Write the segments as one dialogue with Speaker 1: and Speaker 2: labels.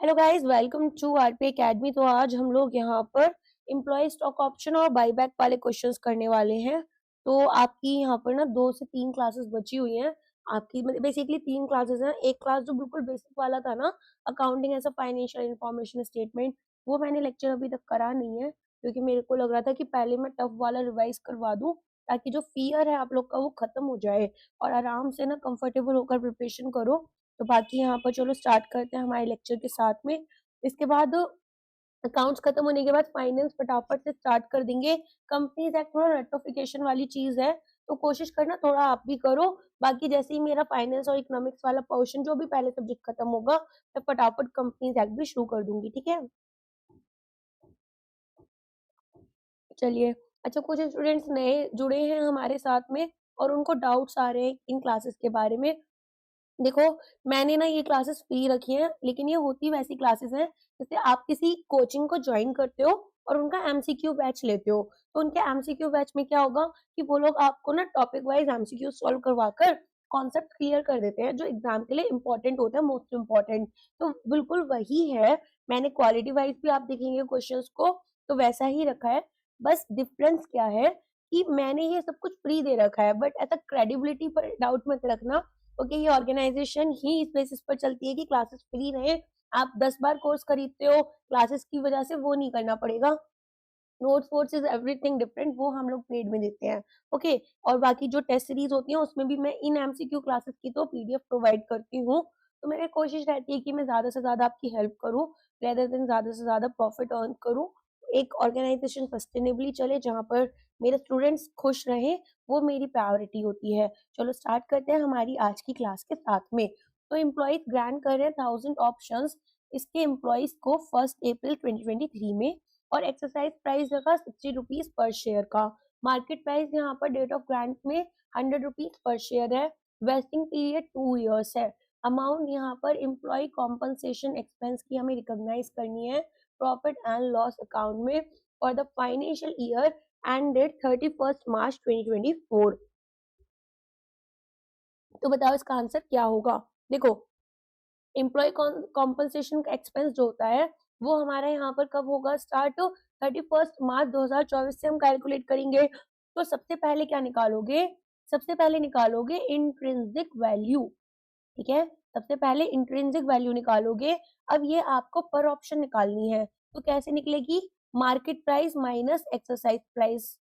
Speaker 1: Hello guys, welcome to RP academy. तो आज हम लोग यहाँ पर एम्प्लॉय स्टॉक ऑप्शन और बाईबैक वाले क्वेश्चंस करने वाले हैं। तो आपकी यहाँ पर ना 2 से 3 क्लासेस बची हुई हैं। आपकी बेसिकली 3 क्लासेस हैं। एक क्लास जो बिल्कुल बेसिक वाला था ना, accounting as a financial information statement, वो मैंने लेक्चर अभी तक करा नहीं है क्योंकि मेरे को लग रहा था कि पहले मैं टफ वाला रिवाइज करवा दूं ताकि जो फियर है आप लोग का वो खत्म हो जाए और आराम से ना कंफर्टेबल होकर प्रिपरेशन करो। तो बाकी यहाँ पर चलो स्टार्ट करते हैं हमारे लेक्चर के साथ में। इसके बाद अकाउंट्स खत्म होने के बाद फाइनेंस फटाफट से स्टार्ट कर देंगे। कंपनीज एक्ट थोड़ा रेटोफिकेशन वाली चीज है, तो कोशिश करना थोड़ा आप भी करो। बाकी जैसे ही मेरा फाइनेंस और इकोनॉमिक्स वाला पोर्शन जो भी पहले सब्जेक्ट खत्म होगा, मैं फटाफट कंपनीज एक्ट भी शुरू कर दूंगी, ठीक है। चलिए, अच्छा, कुछ स्टूडेंट्स नए जुड़े हैं हमारे साथ में और उनको डाउट्स आ रहे हैं इन क्लासेस के बारे में। देखो, मैंने ना ये क्लासेस फ्री रखी हैं, लेकिन ये होती वैसी क्लासेस हैं जैसे आप किसी कोचिंग को ज्वाइन करते हो और उनका एमसीक्यू बैच लेते हो। तो उनके एमसीक्यू बैच में क्या होगा कि वो लोग आपको ना टॉपिक वाइज एमसीक्यू सॉल्व करवाकर कॉन्सेप्ट क्लियर कर देते हैं जो एग्जाम के लिए इंपॉर्टेंट होता है, मोस्ट इंपॉर्टेंट। तो बिल्कुल वही है। मैंने क्वालिटी वाइज भी आप देखेंगे क्वेश्चंस को तो वैसा ही रखा है। बस डिफरेंस क्या है कि मैंने ये सब कुछ फ्री दे रखा है, बट ऐसा क्रेडिबिलिटी पर डाउट मत रखना। ओके, ये ऑर्गेनाइजेशन ही इस बेसिस पर चलती है कि क्लासेस फ्री रहे। आप 10 बार कोर्स खरीदते हो क्लासेस की वजह से, वो नहीं करना पड़ेगा। Notes votes is everything different, वो हम लोग पेड में देते हैं। ओके, और बाकी जो टेस्ट सीरीज होती है उसमें भी मैं इन एमसीक्यू क्लासेस की तो पीडीएफ प्रोवाइड करती हूँ। तो मेरी कोशिश रहती है कि मैं ज्यादा से ज्यादा आपकी हेल्प करूँ रेदर देन ज्यादा से ज्यादा प्रॉफिट अर्न करूँ। एक ऑर्गेनाइजेशन सस्टेनेबली चले जहाँ पर मेरे स्टूडेंट्स खुश रहे, वो मेरी प्रायोरिटी होती है। चलो स्टार्ट करते हैं हमारी आज की क्लास के साथ में। तो एम्प्लॉयज ग्रांट कर रहे हैं 1000 ऑप्शंस इसके एम्प्लॉयज को 1 अप्रैल 2023 में, और एक्सरसाइज प्राइस रखा 60 रुपीज पर शेयर का। मार्केट प्राइस यहाँ पर डेट ऑफ ग्रांट में 100 रुपीज पर शेयर है। वेस्टिंग पीरियड 2 इयर्स है। अमाउंट यहाँ पर एम्प्लॉय कॉम्पनसेशन एक्सपेंस की हमें रिकॉग्नाइज करनी है प्रॉफिट एंड लॉस अकाउंट में for the financial year ended 31 मार्च 2024। तो बताओ इसका आंसर क्या होगा। देखो, एम्प्लॉय कॉम्पनसेशन का एक्सपेंस जो होता है वो हमारा यहाँ पर कब होगा स्टार्ट, 31 मार्च 2024 से हम कैलकुलेट करेंगे। तो सबसे पहले क्या निकालोगे, सबसे पहले निकालोगे इंट्रिंसिक वैल्यू, ठीक है। सबसे पहले इंट्रिंसिक वैल्यू निकालोगे। अब ये आपको पर ऑप्शन निकालनी है, तो कैसे निकलेगी, market price minus exercise price.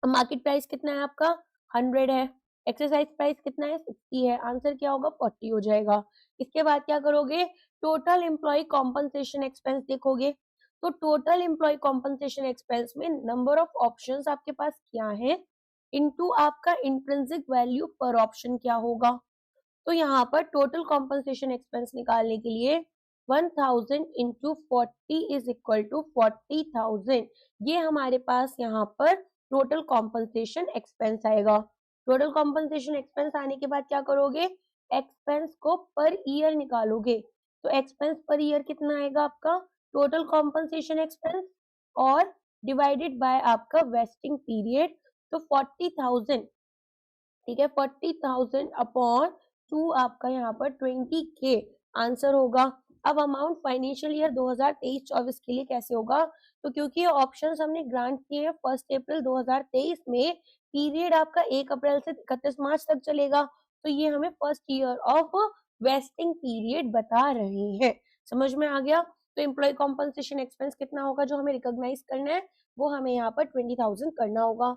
Speaker 1: Market price कितना है आपका, 100 है। एक्सरसाइज प्राइस कितना है, 60 है। आंसर क्या होगा, 40 हो जाएगा। इसके बाद क्या करोगे, टोटल एम्प्लॉय कॉम्पनसेशन एक्सपेंस देखोगे। तो टोटल एम्प्लॉय कॉम्पनसेशन एक्सपेंस में नंबर ऑफ ऑप्शंस आपके पास क्या है इनटू आपका इंट्रिंसिक वैल्यू पर ऑप्शन क्या होगा। तो यहाँ पर टोटल कॉम्पनसेशन एक्सपेंस निकालने के लिए 1000 इंटू 40 इज इक्वल टू 40,000, ये हमारे पास यहाँ पर टोटल कॉम्पनसेशन एक्सपेंस आएगा। टोटल कॉम्पनसेशन एक्सपेंस आने के बाद क्या करोगे, एक्सपेंस को पर ईयर निकालोगे। तो एक्सपेंस पर ईयर कितना आएगा आपका, टोटल कॉम्पनसेशन एक्सपेंस और डिवाइडेड बाय आपका वेस्टिंग पीरियड। तो 40,000, ठीक है, 40,000 अपॉन 2 आपका यहाँ पर 20K आंसर होगा। अब अमाउंट फाइनेंशियल ईयर 2023-24 के लिए कैसे होगा, तो क्योंकि ऑप्शंस हमने ग्रांट किए हैं 1 अप्रैल 2023 में, पीरियड आपका 1 अप्रैल से 31 मार्च तक चलेगा, तो ये हमें first year of vesting period बता रहे हैं। समझ में आ गया। तो एम्प्लॉय कॉम्पनसेशन एक्सपेंस कितना होगा जो हमें रिकॉग्नाइज करना है, वो हमें यहाँ पर 20,000 करना होगा।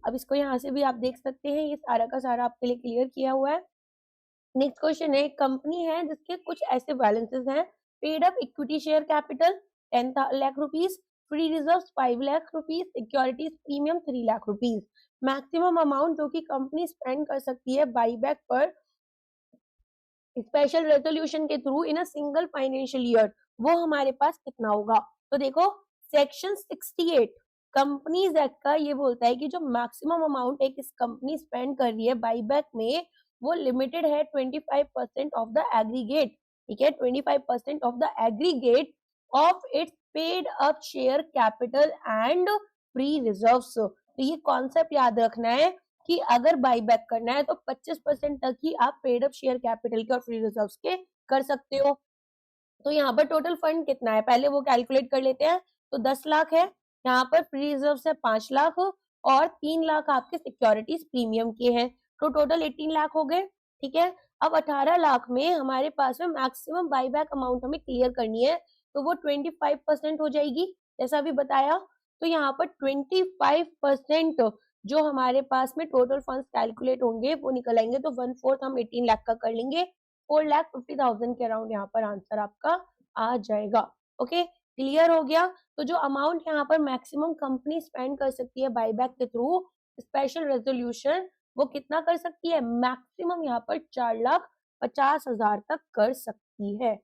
Speaker 1: अब इसको यहाँ से भी आप देख सकते हैं, ये सारा का सारा आपके लिए क्लियर किया हुआ है। नेक्स्ट क्वेश्चन है, कंपनी है जिसके कुछ ऐसे बैलेंसेस हैं, paid up equity share capital 10 lakh rupees, free reserve 5 lakh rupees, securities premium 3 lakh rupees. Maximum amount जो कि कंपनी स्पेंड कर सकती है बाईबैक पर स्पेशल रेजोल्यूशन के through in a single financial year, वो हमारे पास कितना होगा। तो देखो, सेक्शन 68 कंपनीज एक्ट का ये बोलता है कि जो मैक्सिमम अमाउंट एक इस कंपनी स्पेंड कर रही है बाईबैक में, वो लिमिटेड है 25% ऑफ द एग्रीगेट, ठीक है, 25% of the aggregate of its paid up share capital and free reserves. तो ये कॉन्सेप्ट याद रखना है कि अगर बाई बैक करना है तो 25% तक ही आप पेड अप शेयर कैपिटल के और फ्री रिजर्व्स के कर सकते हो। तो यहाँ पर टोटल फंड कितना है पहले वो कैलकुलेट कर लेते हैं। तो 10 लाख है, यहाँ पर फ्री रिजर्व है 5 लाख और 3 लाख आपके सिक्योरिटीज प्रीमियम के हैं, तो टोटल 18 लाख हो गए। ठीक है, अब 18 लाख में हमारे पास में मैक्सिमम बाईबैक अमाउंट हमें क्लियर करनी है, तो वो 25% हो जाएगी जैसा अभी बताया। तो यहाँ पर 25% जो हमारे पास में टोटल फंड्स कैलकुलेट होंगे वो निकल आएंगे, तो 1/4 हम 18 लाख का कर लेंगे, 4,50,000 के अराउंड यहाँ पर आंसर आपका आ जाएगा। ओके, क्लियर हो गया। तो जो अमाउंट यहाँ पर मैक्सिमम कंपनी स्पेंड कर सकती है बाईबैक के थ्रू स्पेशल रेजोल्यूशन, वो कितना कर सकती है, मैक्सिमम यहाँ पर 4,50,000 तक कर सकती है।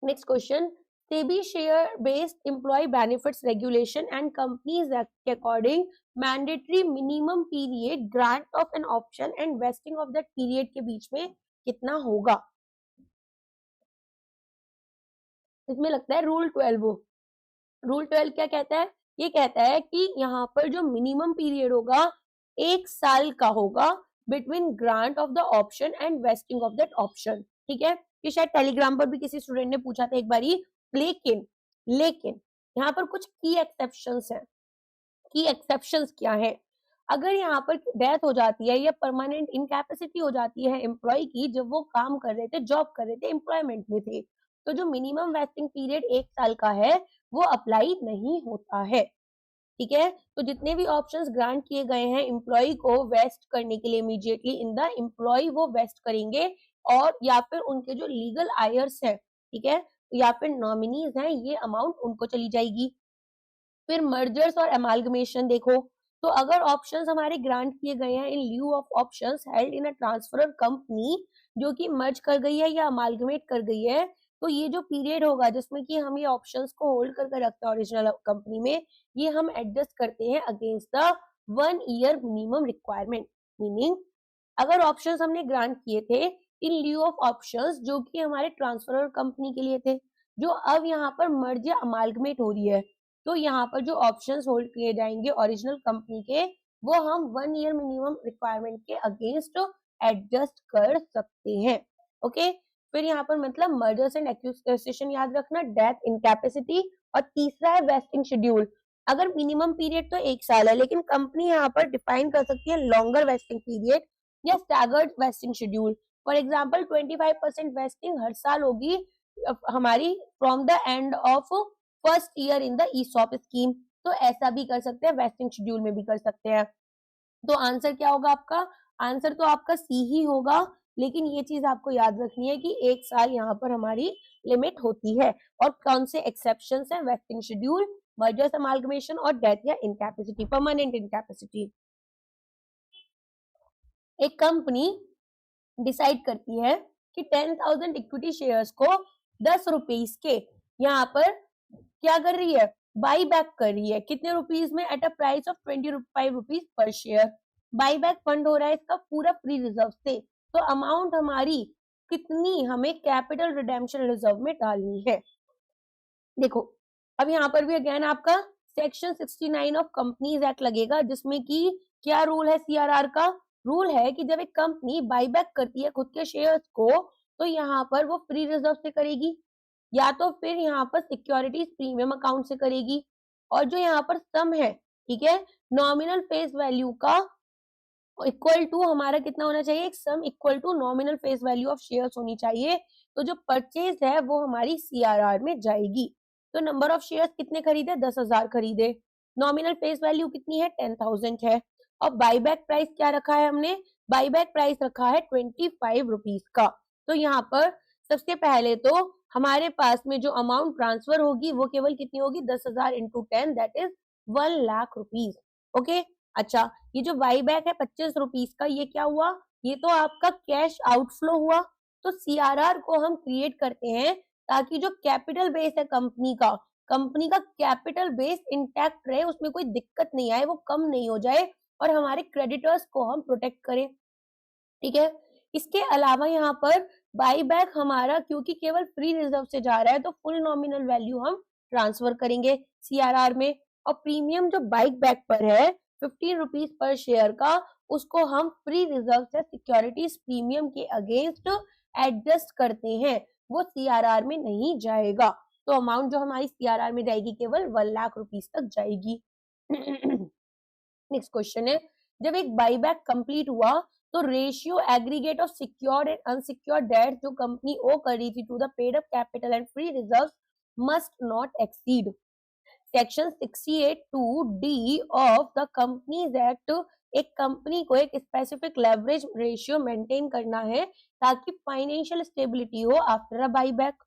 Speaker 1: Next question, SEBI share based employee benefits regulation and companies act के according mandatory minimum period grant of an option and vesting of that period के बीच में कितना होगा। इसमें लगता है रूल 12। रूल 12 क्या कहता है, ये कहता है कि यहाँ पर जो मिनिमम पीरियड होगा 1 साल का होगा between grant of the option and wasting of that option. ठीक है, ये शायद टेलीग्राम पर भी किसी स्टूडेंट ने पूछा था एक बारी। लेकिन यहाँ पर कुछ की एक्सेप्शंस हैं। की एक्सेप्शंस क्या है, अगर यहाँ पर डेथ हो जाती है या परमानेंट इनकैपेसिटी हो जाती है एम्प्लॉय की जब वो काम कर रहे थे, जॉब कर रहे थे, एम्प्लॉयमेंट में थे, तो जो मिनिमम वेस्टिंग पीरियड 1 साल का है वो अप्लाई नहीं होता है। ठीक है, तो जितने भी ऑप्शंस ग्रांट किए गए हैं एम्प्लॉय को वेस्ट करने के लिए इमीडिएटली इन द एम्प्लॉय वो वेस्ट करेंगे, और या फिर उनके जो लीगल आयर्स है, ठीक है, या फिर नॉमिनीज हैं, ये अमाउंट उनको चली जाएगी। फिर मर्जर्स और एमालगमेशन देखो, तो अगर ऑप्शंस हमारे ग्रांट किए गए हैं in lieu of options held in a transferor company जो कि मर्ज कर गई है या अमालगमेट कर गई है, तो ये जो पीरियड होगा जिसमें कि हम ये ऑप्शंस को होल्ड करके रखते हैं ओरिजिनल कंपनी में, ये हम एडजस्ट करते हैं against the 1 year minimum requirement. Meaning अगर ऑप्शंस हमने ग्रांट किए थे इन ल्यू ऑफ ऑप्शंस जो कि हमारे ट्रांसफरर कंपनी के लिए थे, जो अब यहाँ पर मर्ज या अमालगमेट हो रही है, तो यहाँ पर जो ऑप्शंस होल्ड किए जाएंगे ओरिजिनल कंपनी के, वो हम 1 ईयर मिनिमम रिक्वायरमेंट के अगेंस्ट एडजस्ट कर सकते हैं। ओके, फिर यहाँ पर मतलब मर्जर्स एंड एक्विजिशन याद रखना, डेथ, इनकैपेसिटी, और तीसरा है वेस्टिंग शेड्यूल। अगर मिनिमम पीरियड तो 1 साल है, लेकिन कंपनी यहाँ पर डिफाइन कर सकती है लॉन्गर वेस्टिंग पीरियड या staggered vesting schedule. For example 25% vesting हर साल होगी हमारी from the end of first year in the ESOP scheme, तो ऐसा भी कर सकते हैं, वेस्टिंग शेड्यूल में भी कर सकते हैं। तो आंसर क्या होगा आपका, आंसर तो आपका सी ही होगा, लेकिन ये चीज आपको याद रखनी है कि 1 साल यहाँ पर हमारी लिमिट होती है। और कौन से एक्सेप्शंस हैं, वेस्टिंग शेड्यूल, मर्जर्स अमालगमेशन और डेथ या इनकैपेसिटी, परमानेंट इनकैपेसिटी। एक कंपनी डिसाइड करती है कि 10,000 इक्विटी शेयर्स को 10 रुपीज के यहाँ पर क्या कर रही है, बाई बैक कर रही है, कितने रुपीज में, at a price of 25 rupees per share. By back fund हो रहा है इसका पूरा फ्री रिजर्व से, तो अमाउंट हमारी कितनी हमें कैपिटल रिडेम्पशन रिजर्व में डालनी है। देखो अब यहाँ पर भी अगेन आपका सेक्शन 69 ऑफ कंपनीज एक्ट लगेगा, जिसमें कि क्या रूल है, सीआरआर का रूल है कि जब एक कंपनी बाईबैक करती है खुद के शेयर्स को, तो यहाँ पर वो फ्री रिजर्व से करेगी या तो फिर यहाँ पर सिक्योरिटीज प्रीमियम अकाउंट से करेगी, और जो यहाँ पर सम है, ठीक है, नॉमिनल फेस वैल्यू का इक्वल टू हमारा कितना होना चाहिए, एक sum equal to nominal face value of shares होनी चाहिए। तो जो परचेज है वो हमारी सीआरआर में जाएगी। तो नंबर ऑफ शेयर्स कितने खरीदे, 10,000 खरीदे, नॉमिनल फेस वैल्यू कितनी है, 10,000 है, और बाईबैक प्राइस क्या रखा है हमने, बाईबैक प्राइस रखा है 25 रुपीज का। तो यहाँ पर सबसे पहले तो हमारे पास में जो अमाउंट ट्रांसफर होगी वो केवल कितनी होगी, 10,000 into 10 that is 1 lakh rupees. Okay, अच्छा ये जो बाईबैक है 25 रुपीज का, ये क्या हुआ, ये तो आपका कैश आउटफ्लो हुआ। तो सीआरआर को हम क्रिएट करते हैं ताकि जो कैपिटल बेस है कंपनी का कैपिटल बेस इंटैक्ट रहे, उसमें कोई दिक्कत नहीं आए, वो कम नहीं हो जाए, और हमारे क्रेडिटर्स को हम प्रोटेक्ट करें। ठीक है, इसके अलावा यहाँ पर बाईबैक हमारा क्योंकि केवल फ्री रिजर्व से जा रहा है, तो फुल नॉमिनल वैल्यू हम ट्रांसफर करेंगे सीआरआर में, और प्रीमियम जो बाईबैक पर है 15 रुपीज पर शेयर का, उसको हम फ्री रिजर्व या सिक्योरिटीज प्रीमियम के अगेंस्ट एडजस्ट करते हैं, वो सीआरआर में नहीं जाएगा। तो अमाउंट जो हमारी सीआरआर में जाएगी केवल 1 लाख रुपीस तक जाएगी। नेक्स्ट क्वेश्चन है, जब एक बाईबैक कंप्लीट हुआ तो ratio aggregate of secured and unsecured debt जो कंपनी ओ कर रही थी to the paid up capital and free reserves must not exceed section 68(2)(d) of the companies act. एक कंपनी को एक स्पेसिफिक लेवरेज रेशियो मेंटेन करना है ताकि फाइनेंशियल स्टेबिलिटी हो आफ्टर अ बाईबैक।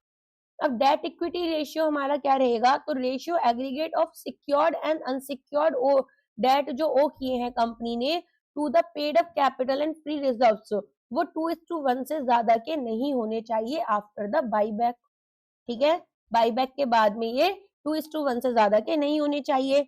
Speaker 1: अब डेट इक्विटी रेशियो हमारा क्या रहेगा, तो ratio aggregate of secured and unsecured uh debt जो ओ किए हैं कंपनी ने to the paid up capital and free reserves, वो 2:1 से ज्यादा के नहीं होने चाहिए आफ्टर द बाईबैक। ठीक है, बाईबैक के बाद में ये 2:1 से ज्यादा के नहीं होने चाहिए।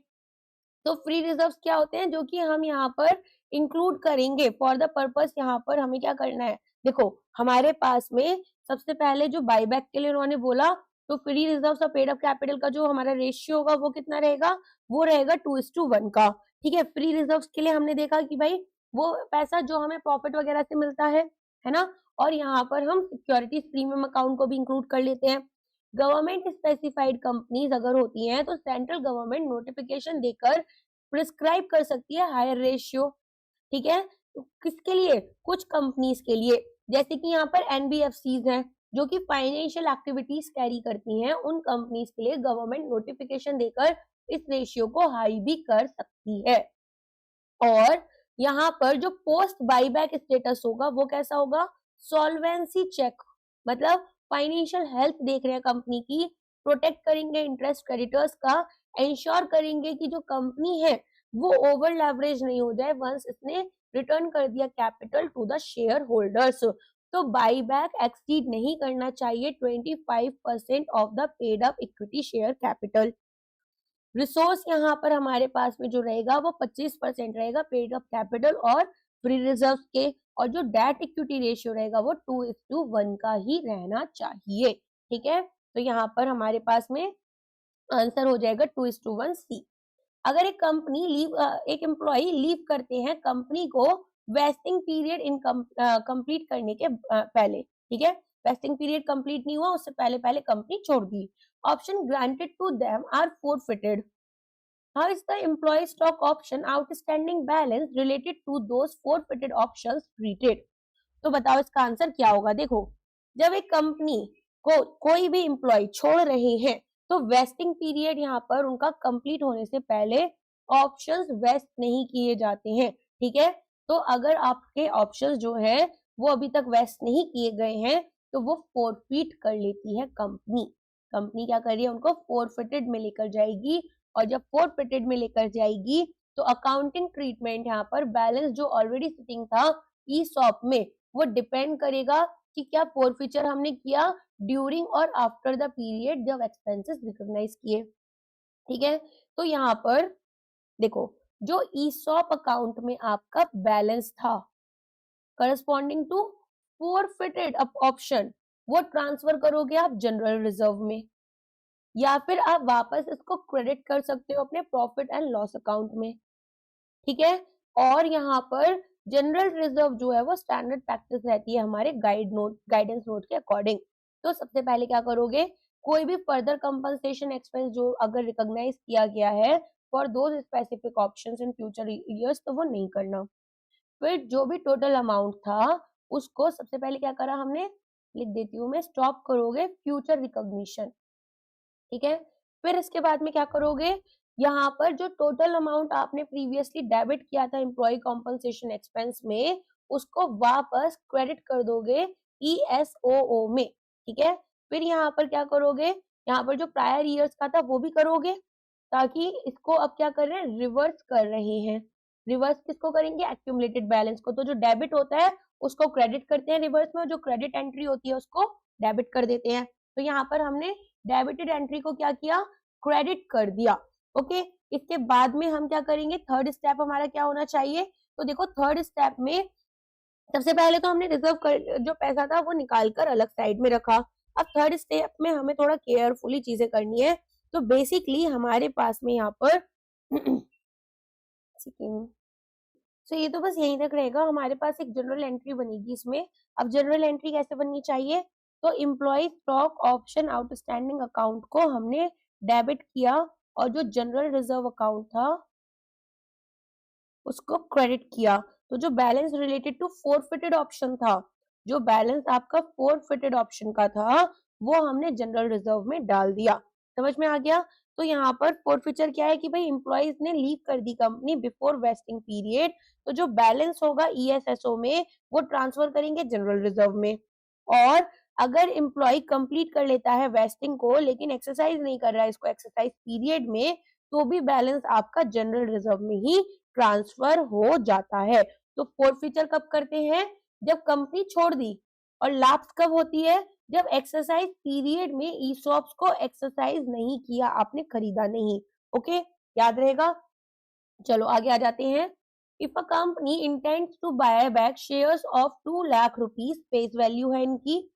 Speaker 1: तो फ्री रिजर्व्स क्या होते हैं, जो कि हम यहाँ पर इंक्लूड करेंगे फॉर द पर्पस। यहाँ पर हमें क्या करना है, देखो हमारे पास में सबसे पहले जो बाईबैक के लिए उन्होंने बोला, तो फ्री रिजर्व्स और पेड अप कैपिटल का जो हमारा रेशियो होगा वो कितना रहेगा, वो रहेगा 2:1 का। ठीक है, फ्री रिजर्व्स के लिए हमने देखा कि भाई वो पैसा जो हमें प्रॉफिट वगैरह से मिलता है ना, और यहाँ पर हम सिक्योरिटीज प्रीमियम अकाउंट को भी इंक्लूड कर लेते हैं। गवर्नमेंट स्पेसिफाइड कंपनीज अगर होती हैं तो सेंट्रल गवर्नमेंट नोटिफिकेशन देकर प्रिस्क्राइब कर सकती है हायर रेशियो। ठीक है, तो किसके लिए, कुछ कंपनीज के लिए, जैसे कि यहाँ पर एनबीएफसीज हैं जो कि फाइनेंशियल एक्टिविटीज कैरी करती हैं, उन कंपनीज के लिए गवर्नमेंट नोटिफिकेशन देकर इस रेशियो को हाई भी कर सकती है। और यहाँ पर जो पोस्ट बाईबैक स्टेटस होगा वो कैसा होगा, सॉल्वेंसी चेक, मतलब फाइनेंशियल हेल्थ देख रहे हैं कंपनी की, प्रोटेक्ट करेंगे इंटरेस्ट क्रेडिटर्स का, इंश्योर करेंगे कि जो कंपनी है वो ओवर लेवरेज नहीं हो जाए वंस इसने रिटर्न कर दिया capital to the shareholders. तो बाईबैक एक्सीड नहीं करना चाहिए 25% of the paid up equity share capital. Resource यहाँ पर हमारे पास में जो रहेगा वो 25% रहेगा पेड अप कैपिटल और फ्री रिजर्व के, और जो डेट इक्विटी रेशियो रहेगा वो 2:1 का ही रहना चाहिए। ठीक है, तो यहाँ पर हमारे पास में आंसर हो जाएगा 2:1 सी। अगर एक कंपनी एक एम्प्लॉय लीव करते हैं कंपनी को वेस्टिंग पीरियड कंप्लीट करने के पहले, ठीक है, वेस्टिंग पीरियड कंप्लीट नहीं हुआ उससे पहले पहले कंपनी छोड़ दी, option granted to them are forfeited. How is the employee stock option outstanding balance related to those forfeited options treated? तो बताओ इसका आंसर क्या होगा। देखो, जब एक कंपनी को कोई भी एम्प्लॉय छोड़ रहे हैं तो वेस्टिंग पीरियड यहाँ पर उनका कंप्लीट होने से पहले ऑप्शंस वेस्ट नहीं किए जाते हैं। ठीक है, तो अगर आपके ऑप्शंस जो है वो अभी तक वेस्ट नहीं किए गए हैं तो वो फोरफिट कर लेती है कंपनी। कंपनी क्या कर रही है, उनको फोरफिटेड में लेकर जाएगी, और जब फोरफिटेड में लेकर जाएगी तो अकाउंटिंग ट्रीटमेंट यहाँ पर बैलेंस जो ऑलरेडी सिटिंग था ईसॉप में वो डिपेंड करेगा कि क्या फोरफिचर हमने किया ड्यूरिंग और आफ्टर द पीरियड जब एक्सपेंसेस रिकॉग्नाइज किए। ठीक है, तो यहाँ पर देखो जो ईसॉप अकाउंट में आपका बैलेंस था करस्पॉन्डिंग टू फोरफिटेड ऑप्शन, वो ट्रांसफर करोगे आप जनरल रिजर्व में, या फिर आप वापस इसको क्रेडिट कर सकते हो अपने प्रॉफिट एंड लॉस अकाउंट में। ठीक है, और यहाँ पर जनरल रिजर्व जो है वो स्टैंडर्ड प्रैक्टिस रहती है हमारे गाइडेंस नोट के अकॉर्डिंग। तो सबसे पहले क्या करोगे, कोई भी फर्दर कंपनसेशन एक्सपेंस जो अगर रिकॉग्नाइज किया गया है for those specific options in future years तो वो नहीं करना। फिर जो भी टोटल अमाउंट था उसको सबसे पहले क्या करा हमने, लिख देती हूँ मैं, स्टॉप करोगे फ्यूचर रिकॉग्निशन। ठीक है, फिर इसके बाद में क्या करोगे, यहाँ पर जो टोटल अमाउंट आपने प्रीवियसली डेबिट किया था एम्प्लॉय कॉम्पनसेशन एक्सपेंस में उसको वापस क्रेडिट कर दोगे ESOO में। ठीक है, फिर यहाँ पर क्या करोगे, यहाँ पर जो प्रायर ईयर्स का था वो भी करोगे, ताकि इसको अब क्या कर रहे हैं, रिवर्स कर रहे हैं। रिवर्स किसको करेंगे, एक्यूमुलेटेड बैलेंस को। तो जो डेबिट होता है उसको क्रेडिट करते हैं रिवर्स में, और जो क्रेडिट एंट्री होती है उसको डेबिट कर देते हैं। तो यहाँ पर हमने डेबिटेड एंट्री को क्या किया, क्रेडिट कर दिया। ओके, इसके बाद में हम क्या करेंगे, थर्ड स्टेप हमारा क्या होना चाहिए, तो देखो थर्ड स्टेप में सबसे पहले तो हमने रिजर्व जो पैसा था वो निकाल कर अलग साइड में रखा। अब थर्ड स्टेप में हमें थोड़ा केयरफुली चीजें करनी है। तो बेसिकली हमारे पास में यहाँ पर तो ये तो बस यहीं तक रहेगा, हमारे पास एक जनरल एंट्री बनेगी इसमें। अब जनरल एंट्री कैसे बननी चाहिए, तो employee stock option outstanding account को हमने डेबिट किया और जो जनरल रिजर्व अकाउंट था उसको क्रेडिट किया। तो जो balance related to forfeited option था, जो बैलेंस आपका फोरफिटेड ऑप्शन का था, वो हमने जनरल रिजर्व में डाल दिया। समझ में आ गया। तो यहाँ पर फोरफिचर क्या है कि भाई एम्प्लॉइज ने लीव कर दी कंपनी बिफोर वेस्टिंग पीरियड, तो जो बैलेंस होगा ईएसएसओ में वो ट्रांसफर करेंगे जनरल रिजर्व में। और अगर एम्प्लॉय कंप्लीट कर लेता है वेस्टिंग को लेकिन एक्सरसाइज नहीं कर रहा है इसको एक्सरसाइज पीरियड में, तो भी बैलेंस आपका जनरल रिजर्व में ही ट्रांसफर हो जाता है। तो फोरफिचर कब करते हैं, जब कंपनी छोड़ दी। और लैप्स कब होती है, जब एक्सरसाइज पीरियड में ईसॉप्स को एक्सरसाइज नहीं किया, आपने खरीदा नहीं। ओके, याद रहेगा। चलो आगे आ जाते हैं। If a company intends to buy back shares of 2 lakh rupees, face value है इनकी,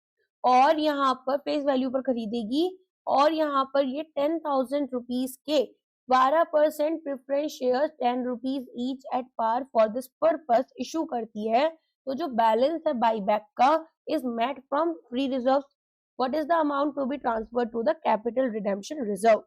Speaker 1: और यहाँ पर फेस वैल्यू पर खरीदेगी, और यहाँ पर ये 10,000 रुपीज के 12% preference share 10 rupees each at par for this purpose issue करती है, तो जो बैलेंस है बाईबैक का is met from free reserve. What is the amount to be transfer to the capital redemption reserve.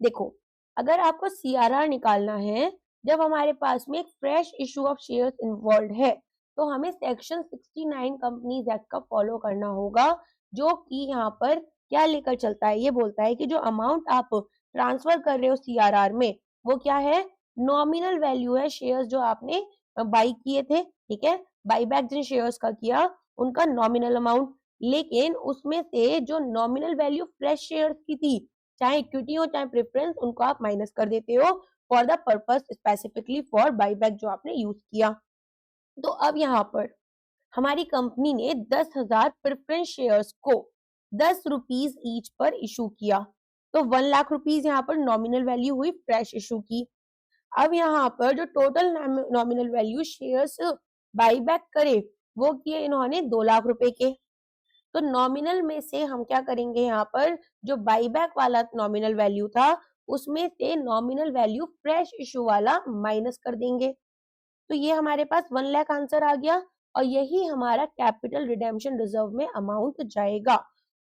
Speaker 1: देखो, अगर आपको सीआरआर निकालना है जब हमारे पास में एक fresh issue of shares involve है, तो हमें सेक्शन 69 कंपनीज एक्ट का फॉलो करना होगा, जो कि यहाँ पर क्या लेकर चलता है, ये बोलता है कि जो अमाउंट आप ट्रांसफर कर रहे हो सीआरआर में वो क्या है, नॉमिनल वैल्यू है शेयर्स जो आपने बाई किए थे। ठीक है, बाईबैक जिन शेयर्स का किया उनका नॉमिनल अमाउंट, लेकिन उसमें से जो नॉमिनल वैल्यू फ्रेश शेयर्स की थी, चाहे इक्विटी हो चाहे प्रेफरेंस, उनको आप माइनस कर देते हो for the purpose specifically for buyback जो आपने यूज किया। तो अब यहाँ पर हमारी कंपनी ने 10,000 प्रेफरेंस शेयर्स को 10 रुपीज ईच पर इशू किया, तो 1 लाख रुपीज यहाँ पर नॉमिनल वैल्यू हुई फ्रेश इशू की। अब यहाँ पर जो total nominal value shares buyback करे वो किए इन्होंने 2 लाख रुपए के। तो नॉमिनल में से हम क्या करेंगे, यहाँ पर जो बाईबैक वाला नॉमिनल वैल्यू था उसमें से नॉमिनल वैल्यू फ्रेश इशू वाला माइनस कर देंगे। तो ये हमारे पास 1 लाख आंसर आ गया, और यही हमारा कैपिटल रिडेम्पशन रिजर्व में अमाउंट जाएगा।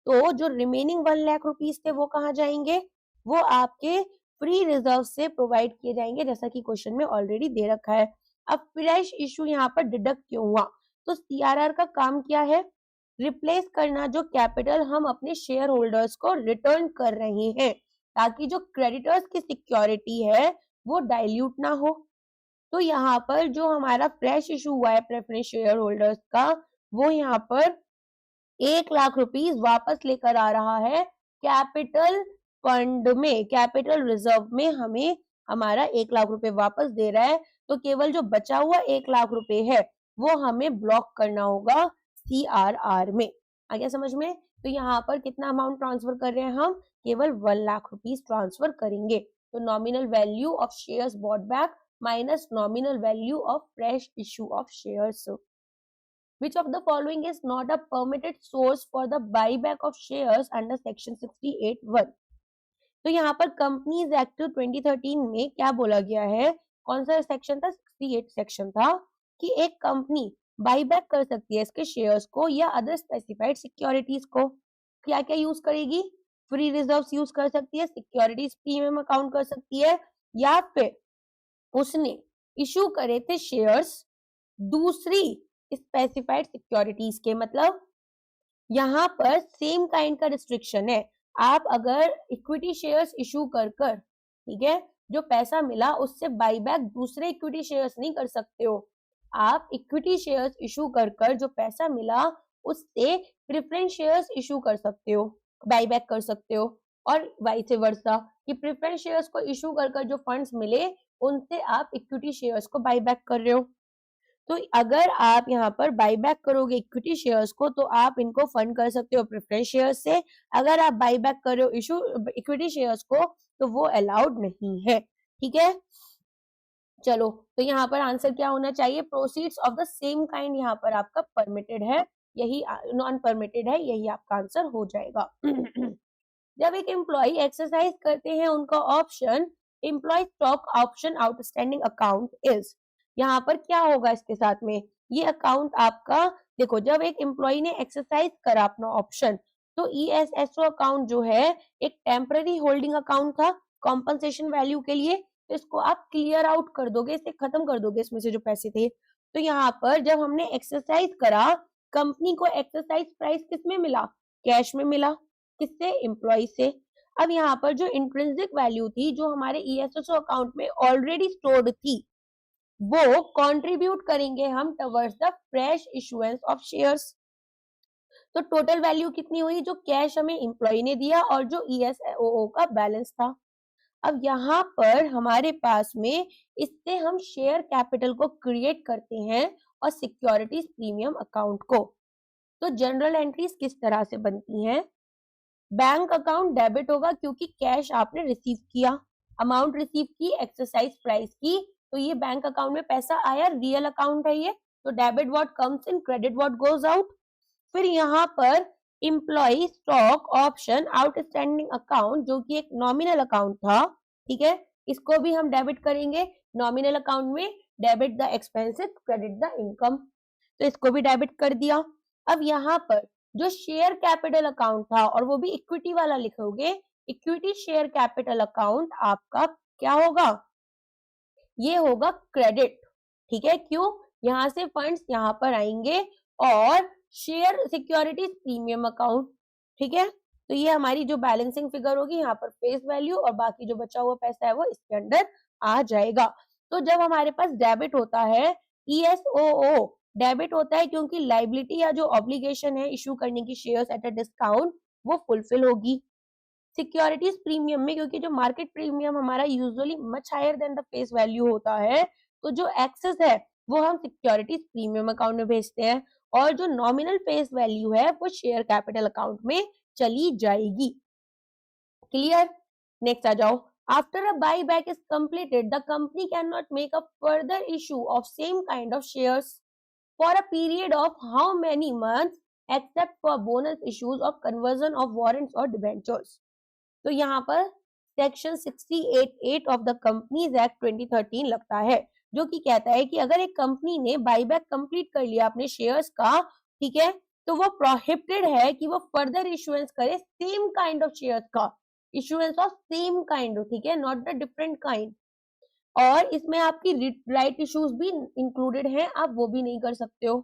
Speaker 1: तो जो रिमेनिंग 1 लाख रुपीस थे वो कहाँ जाएंगे, वो आपके फ्री रिजर्व से प्रोवाइड किए जाएंगे, जैसा कि क्वेश्चन में ऑलरेडी दे रखा है। अब फ्रेश इशू यहाँ पर डिडक्ट क्यों हुआ, तो सीआरआर का काम क्या है, रिप्लेस करना जो कैपिटल हम अपने शेयर होल्डर्स को रिटर्न कर रहे हैं, ताकि जो क्रेडिटर्स की सिक्योरिटी है वो डाइल्यूट ना हो। तो यहाँ पर जो हमारा फ्रेश इशू हुआ है प्रेफरेंस शेयर होल्डर्स का, वो यहाँ पर 1 लाख रुपीस वापस लेकर आ रहा है कैपिटल फंड में, कैपिटल रिजर्व में हमें हमारा 1 लाख रुपए वापस दे रहा है। तो केवल जो बचा हुआ 1 लाख रुपए है वो हमें ब्लॉक करना होगा सीआरआर में। आ गया समझ में। तो यहाँ पर कितना अमाउंट ट्रांसफर कर रहे हैं हम, केवल 1 लाख रुपीस ट्रांसफर करेंगे। तो nominal value of shares bought back minus nominal value of fresh issue of shares. Which of the following is not a permitted source for the buyback of shares under section 68(1)? तो यहाँ पर companies act 2013 में क्या बोला गया है, कौन सा सेक्शन था, 68 सेक्शन था, कि एक कंपनी बाईबैक कर सकती है इसके शेयर्स को या अदर स्पेसिफाइड सिक्योरिटीज को। क्या क्या यूज करेगी, फ्री रिजर्व्स यूज कर सकती है, सिक्योरिटीज प्रीमियम अकाउंट कर सकती है, या फिर उसने इशू करे थे शेयर्स दूसरी स्पेसिफाइड सिक्योरिटीज के। मतलब यहाँ पर सेम काइंड का रिस्ट्रिक्शन है, आप अगर इक्विटी शेयर्स इशू कर कर, ठीक है, जो पैसा मिला उससे बाईबैक दूसरे इक्विटी शेयर्स नहीं कर सकते हो। आप इक्विटी शेयर्स इशू कर कर जो पैसा मिला उससे प्रेफरेंस शेयर्स इशू कर सकते हो, बाईबैक कर सकते हो, और वाइस वर्सा कि प्रेफरेंस शेयर्स को इशू कर कर जो फंड्स मिले उनसे आप इक्विटी शेयर्स को बाईबैक कर रहे हो। तो अगर आप यहाँ पर बाईबैक करोगे इक्विटी शेयर्स को तो आप इनको फंड कर सकते हो प्रेफरेंस शेयर्स से। अगर आप बाईबैक कर रहे हो इशू इक्विटी शेयर्स को तो वो अलाउड नहीं है। ठीक है, चलो तो यहाँ पर आंसर क्या होना चाहिए, proceeds of the same kind यहाँ पर आपका परमिटेड है, यही नॉन परमिटेड है, यही आपका आंसर हो जाएगा। जब एक एम्प्लॉय एक्सरसाइज करते हैं उनका option, employee stock option outstanding account is, यहाँ पर क्या होगा इसके साथ में, ये अकाउंट आपका, देखो जब एक एम्प्लॉय ने एक्सरसाइज करा अपना ऑप्शन, तो ईएसएसओ अकाउंट जो है एक टेम्पररी होल्डिंग अकाउंट था कॉम्पनसेशन वैल्यू के लिए, तो इसको आप क्लियर आउट कर दोगे, इसे खत्म कर दोगे इसमें से जो पैसे थे। तो यहाँ पर जब हमने एक्सरसाइज करा, कंपनी को एक्सरसाइज प्राइस किसमें मिला, कैश में मिला, किससे, एम्प्लॉय से। अब यहाँ पर जो इंट्रिंसिक वैल्यू थी जो हमारे ईएसएसओ अकाउंट में ऑलरेडी स्टोर्ड थी, वो कंट्रीब्यूट करेंगे हम towards the fresh issuance of shares. तो टोटल वैल्यू कितनी हुई, जो कैश हमें एम्प्लॉय ने दिया और जो ईएसओओ का बैलेंस था। अब यहाँ पर हमारे पास में इससे हम शेयर कैपिटल को क्रिएट करते हैं और सिक्योरिटीज प्रीमियम अकाउंट को। तो जनरल एंट्रीज किस तरह से बनती हैं, बैंक अकाउंट डेबिट होगा क्योंकि कैश आपने रिसीव किया, अमाउंट रिसीव की, एक्सरसाइज प्राइस की, तो ये बैंक अकाउंट में पैसा आया, रियल अकाउंट है ये, तो debit what comes in, credit what goes out. फिर यहाँ पर employ stock option outstanding account जो कि एक नॉमिनल अकाउंट था, ठीक है, इसको भी हम डेबिट करेंगे। नॉमिनल अकाउंट में debit the expenses credit the income, तो इसको भी डेबिट कर दिया। अब यहाँ पर जो शेयर कैपिटल अकाउंट था, और वो भी इक्विटी वाला लिखोगे, इक्विटी शेयर कैपिटल अकाउंट आपका क्या होगा, ये होगा क्रेडिट, ठीक है, क्यों, यहाँ से फंड्स यहाँ पर आएंगे, और शेयर सिक्योरिटीज प्रीमियम अकाउंट, ठीक है, तो ये हमारी जो बैलेंसिंग फिगर होगी यहाँ पर फेस वैल्यू, और बाकी जो बचा हुआ पैसा है वो इसके अंदर आ जाएगा। तो जब हमारे पास डेबिट होता है, ईएसओओ डेबिट होता है क्योंकि लाइबिलिटी या जो ऑब्लिगेशन है इशू करने की शेयर्स एट अ डिस्काउंट, वो फुलफिल होगी। सिक्योरिटीज प्रीमियम में क्योंकि जो मार्केट प्रीमियम हमारा usually much higher than the face value होता है, तो जो एक्सेस है वो हम सिक्योरिटीज प्रीमियम अकाउंट में भेजते हैं, और जो नॉमिनल फेस वैल्यू है वो शेयर कैपिटल अकाउंट में चली जाएगी। क्लियर, नेक्स्ट आ जाओ। After a buyback is completed the company can not make a further issue of same kind of shares for a period of how many months except for bonus issues of conversion of warrants और debentures. तो यहाँ पर section 68(8) of the companies act 2013 लगता है, जो कि कहता है कि अगर एक कंपनी ने बाईबैक कंप्लीट कर लिया अपने शेयर्स का, ठीक है, तो वो प्रोहिबिटेड है कि वो फर्दर इशुएंस करे सेम काइंड ऑफ शेयर्स का, इशुएंस ऑफ सेम काइंड, ठीक है, नॉट द डिफरेंट काइंड। और इसमें आपकी राइट इश्यूज भी इंक्लूडेड हैं, आप वो भी नहीं कर सकते हो।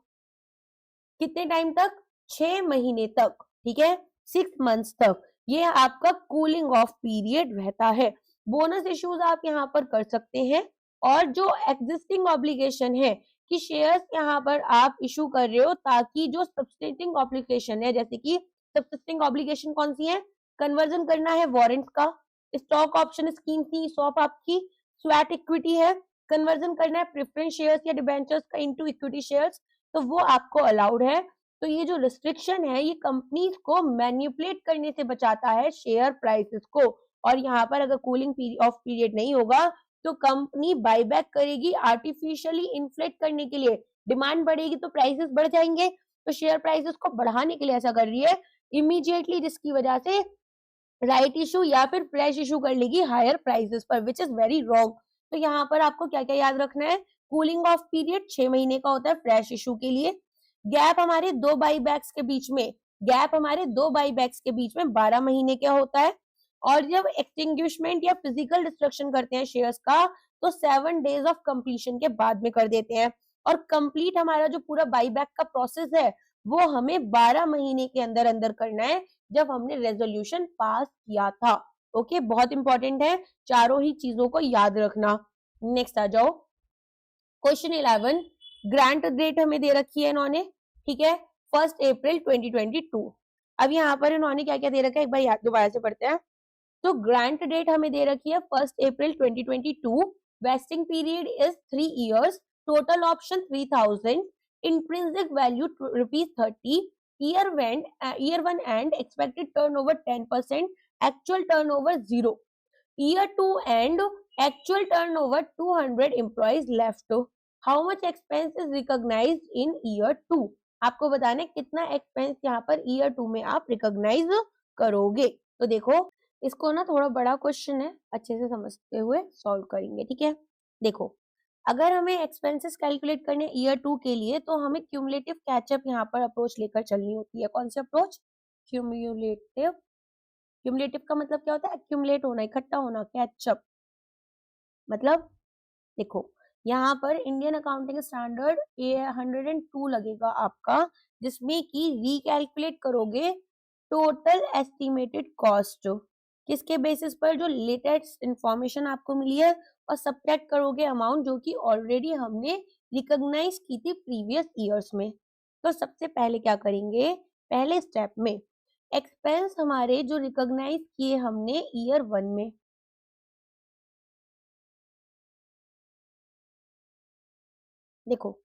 Speaker 1: कितने टाइम तक, 6 महीने तक, ठीक है, 6 मंथ्स तक ये आपका कूलिंग ऑफ पीरियड रहता है। बोनस इश्यूज आप यहाँ पर कर सकते हैं, और जो एग्जिस्टिंग ऑब्लिगेशन है कि शेयर्स यहाँ पर आप इशू कर रहे हो ताकि जो सब्सिस्टिंग ऑब्लिगेशन है, जैसे कि सब्सिस्टिंग ऑब्लिगेशन कौन सी है, कन्वर्जन करना है वारंट्स का, स्टॉक ऑप्शन स्कीम थी सॉप आपकी, स्वैट इक्विटी है, कन्वर्जन करना है प्रेफरेंस शेयर्स या डिबेंचर्स का इनटू इक्विटी शेयर्स, तो वो आपको अलाउड है। तो ये जो रिस्ट्रिक्शन है ये कंपनीज को मैनिपुलेट करने से बचाता है शेयर प्राइसेस को, और यहाँ पर अगर कूलिंग ऑफ पीरियड नहीं होगा तो कंपनी बायबैक करेगी आर्टिफिशियली इन्फ्लेट करने के लिए, डिमांड बढ़ेगी तो प्राइसेस बढ़ जाएंगे, तो शेयर प्राइसेस को बढ़ाने के लिए ऐसा कर रही है इमीडिएटली, जिसकी वजह से राइट इशू या फिर फ्रेश इशू कर लेगी हायर प्राइसेस पर, विच इज वेरी रॉन्ग। तो यहाँ पर आपको क्या क्या याद रखना है, कूलिंग ऑफ पीरियड 6 महीने का होता है फ्रेश इशू के लिए, गैप हमारे दो बाईबैक्स के बीच में, गैप हमारे दो बाईबैक्स के बीच में 12 महीने का होता है, और जब एक्सटिंग्विशमेंट या फिजिकल डिस्ट्रक्शन करते हैं शेयर्स का तो 7 डेज ऑफ कंप्लीशन के बाद में कर देते हैं, और कंप्लीट हमारा जो पूरा बाईबैक का प्रोसेस है वो हमें 12 महीने के अंदर अंदर करना है, जब हमने रेजोल्यूशन पास किया था। ओके, बहुत इंपॉर्टेंट है, चारों ही चीजों को याद रखना। नेक्स्ट आ जाओ, क्वेश्चन 11, ग्रांट डेट हमें दे रखी है इन्होंने, ठीक है, 1 अप्रैल 2022। अब यहाँ पर इन्होंने क्या क्या दे रखा है एक बार याद दोबारा से पढ़ते हैं। तो ग्रांट डेट हमें दे रखी है 1 April 2022, vesting period is 3 years, total option 3000, intrinsic value ₹30, year 1 and expected turnover 10%, actual turnover 0, year 2 and actual turnover 200 employees left, how much expense is recognised in year 2, आपको बताना है कितना एक्सपेंस यहाँ पर year 2 में आप रिकॉग्नाइज करोगे। तो देखो इसको ना थोड़ा बड़ा क्वेश्चन है, अच्छे से समझते हुए सॉल्व करेंगे, ठीक है। देखो अगर हमें एक्सपेंसेस कैलकुलेट करने ईयर 2 के लिए तो हमें क्यूमुलेटिव कैचअप यहाँ पर अप्रोच लेकर चलनी होती है। कौन सी अप्रोच? क्यूमुलेटिव। क्यूमुलेटिव का मतलब क्या होता है? एक्यूमुलेट होना, इकट्ठा होना। कैचअप मतलब देखो यहाँ पर इंडियन अकाउंटिंग स्टैंडर्ड ये 102 लगेगा आपका, जिसमें कि रिकैलकुलेट करोगे टोटल एस्टिमेटेड कॉस्ट किसके बेसिस पर? जो लेटेस्ट इंफॉर्मेशन आपको मिली है, और सब्ट्रैक्ट करोगे अमाउंट जो कि ऑलरेडी हमने रिकॉग्नाइज की थी प्रीवियस ईयर्स में। तो सबसे पहले क्या करेंगे? पहले स्टेप में एक्सपेंस हमारे जो रिकॉग्नाइज किए हमने ईयर 1 में, देखो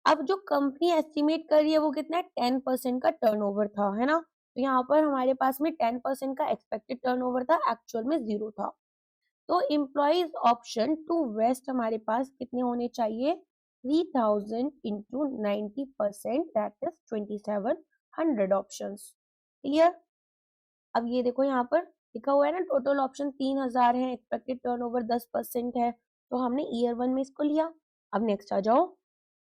Speaker 1: अब जो कंपनी एस्टिमेट कर रही है वो कितना है? 10% का टर्नओवर था, है ना? तो यहाँ पर हमारे पास में 10% का एक्सपेक्टेड टर्नओवर था, एक्चुअल में 0 था। तो एम्प्लॉइज ऑप्शन टू वेस्ट हमारे पास कितने होने चाहिए? 3000 into 90%, that is 2700 options. Clear? अब ये देखो यहाँ पर लिखा हुआ है ना, टोटल ऑप्शन 3000 है, एक्सपेक्टेड टर्नओवर 10% है, तो हमने ईयर 1 में इसको लिया। अब नेक्स्ट आ जाओ।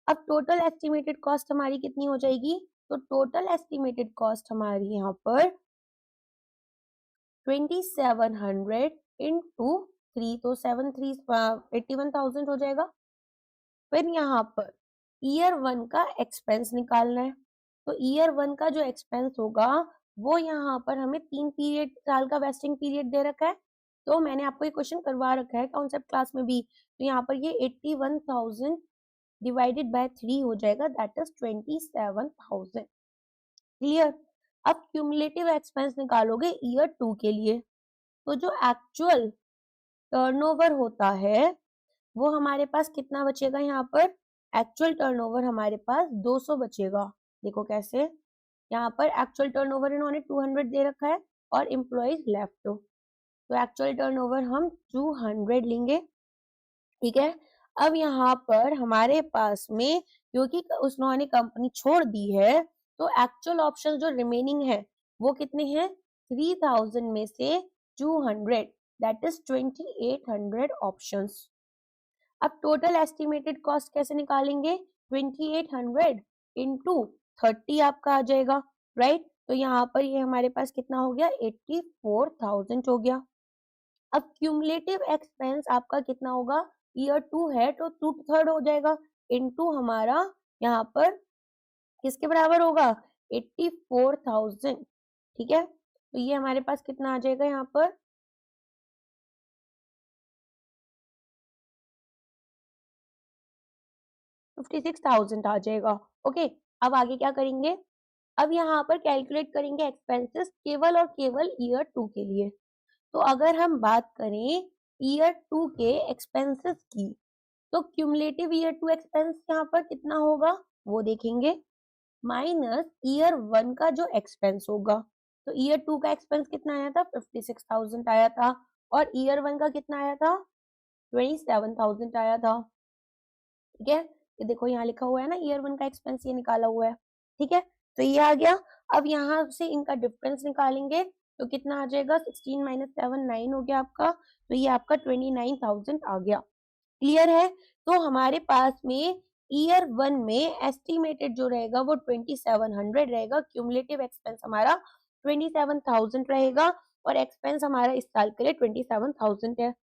Speaker 1: अब टोटल एस्टिमेटेड कॉस्ट हमारी कितनी हो जाएगी? तो टोटल एस्टिमेटेड कॉस्ट हमारी यहाँ पर 2700 इंटू 3, तो 7 3 81,000 हो जाएगा। फिर यहाँ पर ईयर 1 का एक्सपेंस निकालना है। तो ईयर 1 का जो एक्सपेंस होगा वो यहाँ पर हमें 3 पीरियड साल का वेस्टिंग पीरियड दे रखा है। तो मैंने आपको ये क्वेश्चन करवा रखा है कॉन्सेप्ट क्लास में भी। तो यहाँ पर ये 81,000 डिवाइडेड बाय 3 हो जाएगा, दैट इज 27,000। क्लियर? अब क्यूमुलेटिव एक्सपेंस निकालोगे ईयर 2 के लिए। तो जो एक्चुअल टर्नओवर होता है वो हमारे पास कितना बचेगा? यहाँ पर एक्चुअल टर्नओवर हमारे पास 200 बचेगा। देखो कैसे, यहाँ पर एक्चुअल टर्नओवर इन्होंने 200 दे रखा है और एम्प्लॉइज लेफ्ट, तो एक्चुअल टर्नओवर हम 200 लेंगे। ठीक है? अब यहाँ पर हमारे पास में क्योंकि उन्होंने कंपनी छोड़ दी है, तो एक्चुअल ऑप्शन जो रिमेनिंग है वो कितने हैं? 3000 में से 200, दैट इज 2800 ऑप्शंस। अब टोटल एस्टिमेटेड कॉस्ट कैसे निकालेंगे? 2800 इंटू 30 आपका आ जाएगा, राइट? तो यहाँ पर ये हमारे पास कितना हो गया? 84,000 हो गया। अब क्यूमुलेटिव एक्सपेंस आपका कितना होगा? ईयर 2 है तो 2/3 हो जाएगा, इनटू हमारा यहाँ पर किसके बराबर होगा? 84,000। ठीक है? तो ये हमारे पास कितना आ जाएगा यहाँ पर? 56,000 आ जाएगा। ओके, अब आगे क्या करेंगे? अब यहाँ पर कैलकुलेट करेंगे एक्सपेंसेस केवल और केवल ईयर 2 के लिए। तो अगर हम बात करें ईयर 2 के एक्सपेंसेस की, तो क्यूमुलेटिव ईयर 2 एक्सपेंस यहाँ पर कितना होगा वो देखेंगे, माइनस ईयर 1 का जो एक्सपेंस होगा। तो ईयर 2 का एक्सपेंस कितना आया था? 56,000 आया था, और ईयर 1 का कितना आया था? 27,000 आया था। ठीक है? ये देखो यहाँ लिखा हुआ है ना, ईयर 1 का एक्सपेंस ये निकाला हुआ है। ठीक है? तो ये आ गया। अब यहाँ से इनका डिफरेंस निकालेंगे तो कितना आ जाएगा? 16 माइनस 7 9 हो गया आपका, तो ये आपका 29,000 आ गया। क्लियर है? तो हमारे पास में ईयर 1 में एस्टिमेटेड जो रहेगा वो 2700 रहेगा, क्यूमुलेटिव एक्सपेंस हमारा 27,000 रहेगा, और एक्सपेंस हमारा इस साल के लिए 27,000 है।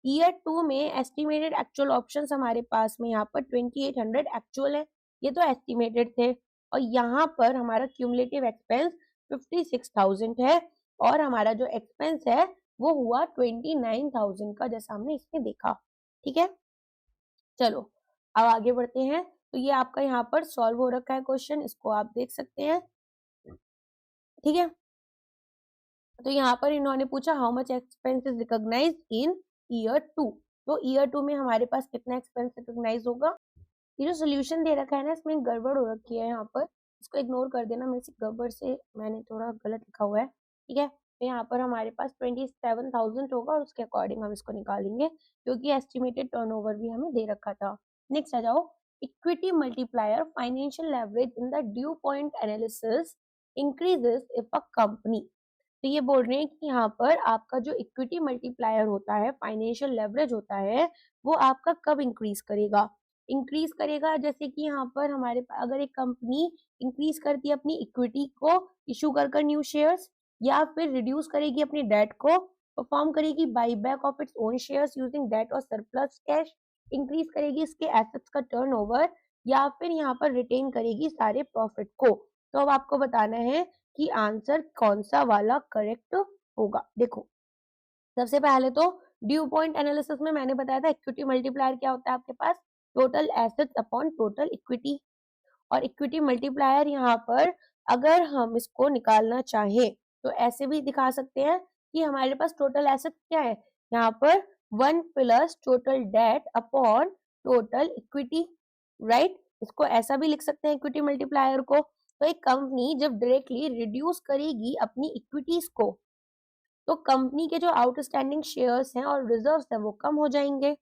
Speaker 1: ईयर 2 में एस्टिमेटेड एक्चुअल ऑप्शंस हमारे पास में यहाँ पर 2800 एक्चुअल है, ये तो एस्टिमेटेड थे, और यहाँ पर हमारा क्यूमुलेटिव एक्सपेंस 56,000 है, और हमारा जो एक्सपेंस है वो हुआ 29,000 का, जैसा हमने इसमें देखा। ठीक है? चलो अब आगे बढ़ते हैं। तो ये आपका यहाँ पर सॉल्व हो रखा है क्वेश्चन, इसको आप देख सकते हैं। ठीक है? तो यहाँ पर इन्होंने पूछा how much expense is recognise in year 2। तो ईयर 2 में हमारे पास कितना एक्सपेंस रिकॉग्नाइज होगा? ये जो सोल्यूशन दे रखा है ना, इसमें गड़बड़ हो रखी है यहाँ पर, इसको इग्नोर कर देना, मेरे से गड़बड़ से मैंने थोड़ा गलत लिखा हुआ है। ठीक है? तो यहाँ पर हमारे पास 27,000 होगा, और उसके अकॉर्डिंग हम इसको निकालेंगे, क्योंकि एस्टिमेटेड टर्नओवर भी हमें दे रखा था। नेक्स्ट आ जाओ। Equity multiplier financial leverage in the due point analysis increases if a company तो ये बोल रहे हैं कि यहाँ पर आपका जो इक्विटी मल्टीप्लायर होता है, फाइनेंशियल लेवरेज होता है, वो आपका कब इंक्रीज करेगा? इंक्रीज करेगा जैसे कि यहाँ पर हमारे अगर एक कंपनी इंक्रीज करती है अपनी इक्विटी को इशू कर न्यू शेयर्स, या फिर रिड्यूस करेगी अपनी डेट को, परफॉर्म करेगी buy back of its own shares using debt और सरप्लस कैश, इंक्रीज करेगी इसके एसेट्स का टर्नओवर, या फिर यहाँ पर रिटेन करेगी सारे प्रॉफिट को। तो अब आपको बताना है कि आंसर कौन सा वाला करेक्ट होगा। देखो, सबसे पहले तो ड्यू पॉइंट एनालिसिस में मैंने बताया था इक्विटी मल्टीप्लायर क्या होता है आपके पास, total assets upon total equity. और इक्विटी मल्टीप्लायर यहाँ पर अगर हम इसको निकालना चाहें तो ऐसे भी दिखा सकते हैं कि हमारे पास टोटल एसेट क्या है, यहाँ पर 1 plus total date upon total equity, right. इसको ऐसा भी लिख सकते हैं इक्विटी मल्टीप्लायर को। तो एक कंपनी जब डायरेक्टली रिड्यूस करेगी अपनी इक्विटीज को, तो कंपनी के जो आउटस्टैंडिंग शेयर्स हैं और रिजर्व्स हैं वो कम हो जाएंगे।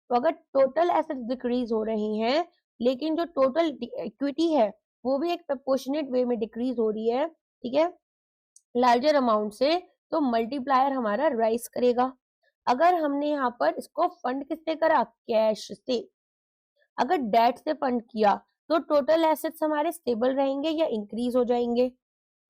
Speaker 1: तो अगर टोटल एसेट्स डिक्रीज हो रही हैं लेकिन जो टोटल इक्विटी है वो भी एक प्रोपोर्शनेट वे में डिक्रीज हो रही है, ठीक है, लार्जर अमाउंट से, तो मल्टीप्लायर हमारा राइज करेगा। अगर हमने यहाँ पर इसको फंड किससे करा, कैश से। अगर डेट से फंड किया तो टोटल एसेट्स हमारे स्टेबल रहेंगे या इंक्रीज हो जाएंगे,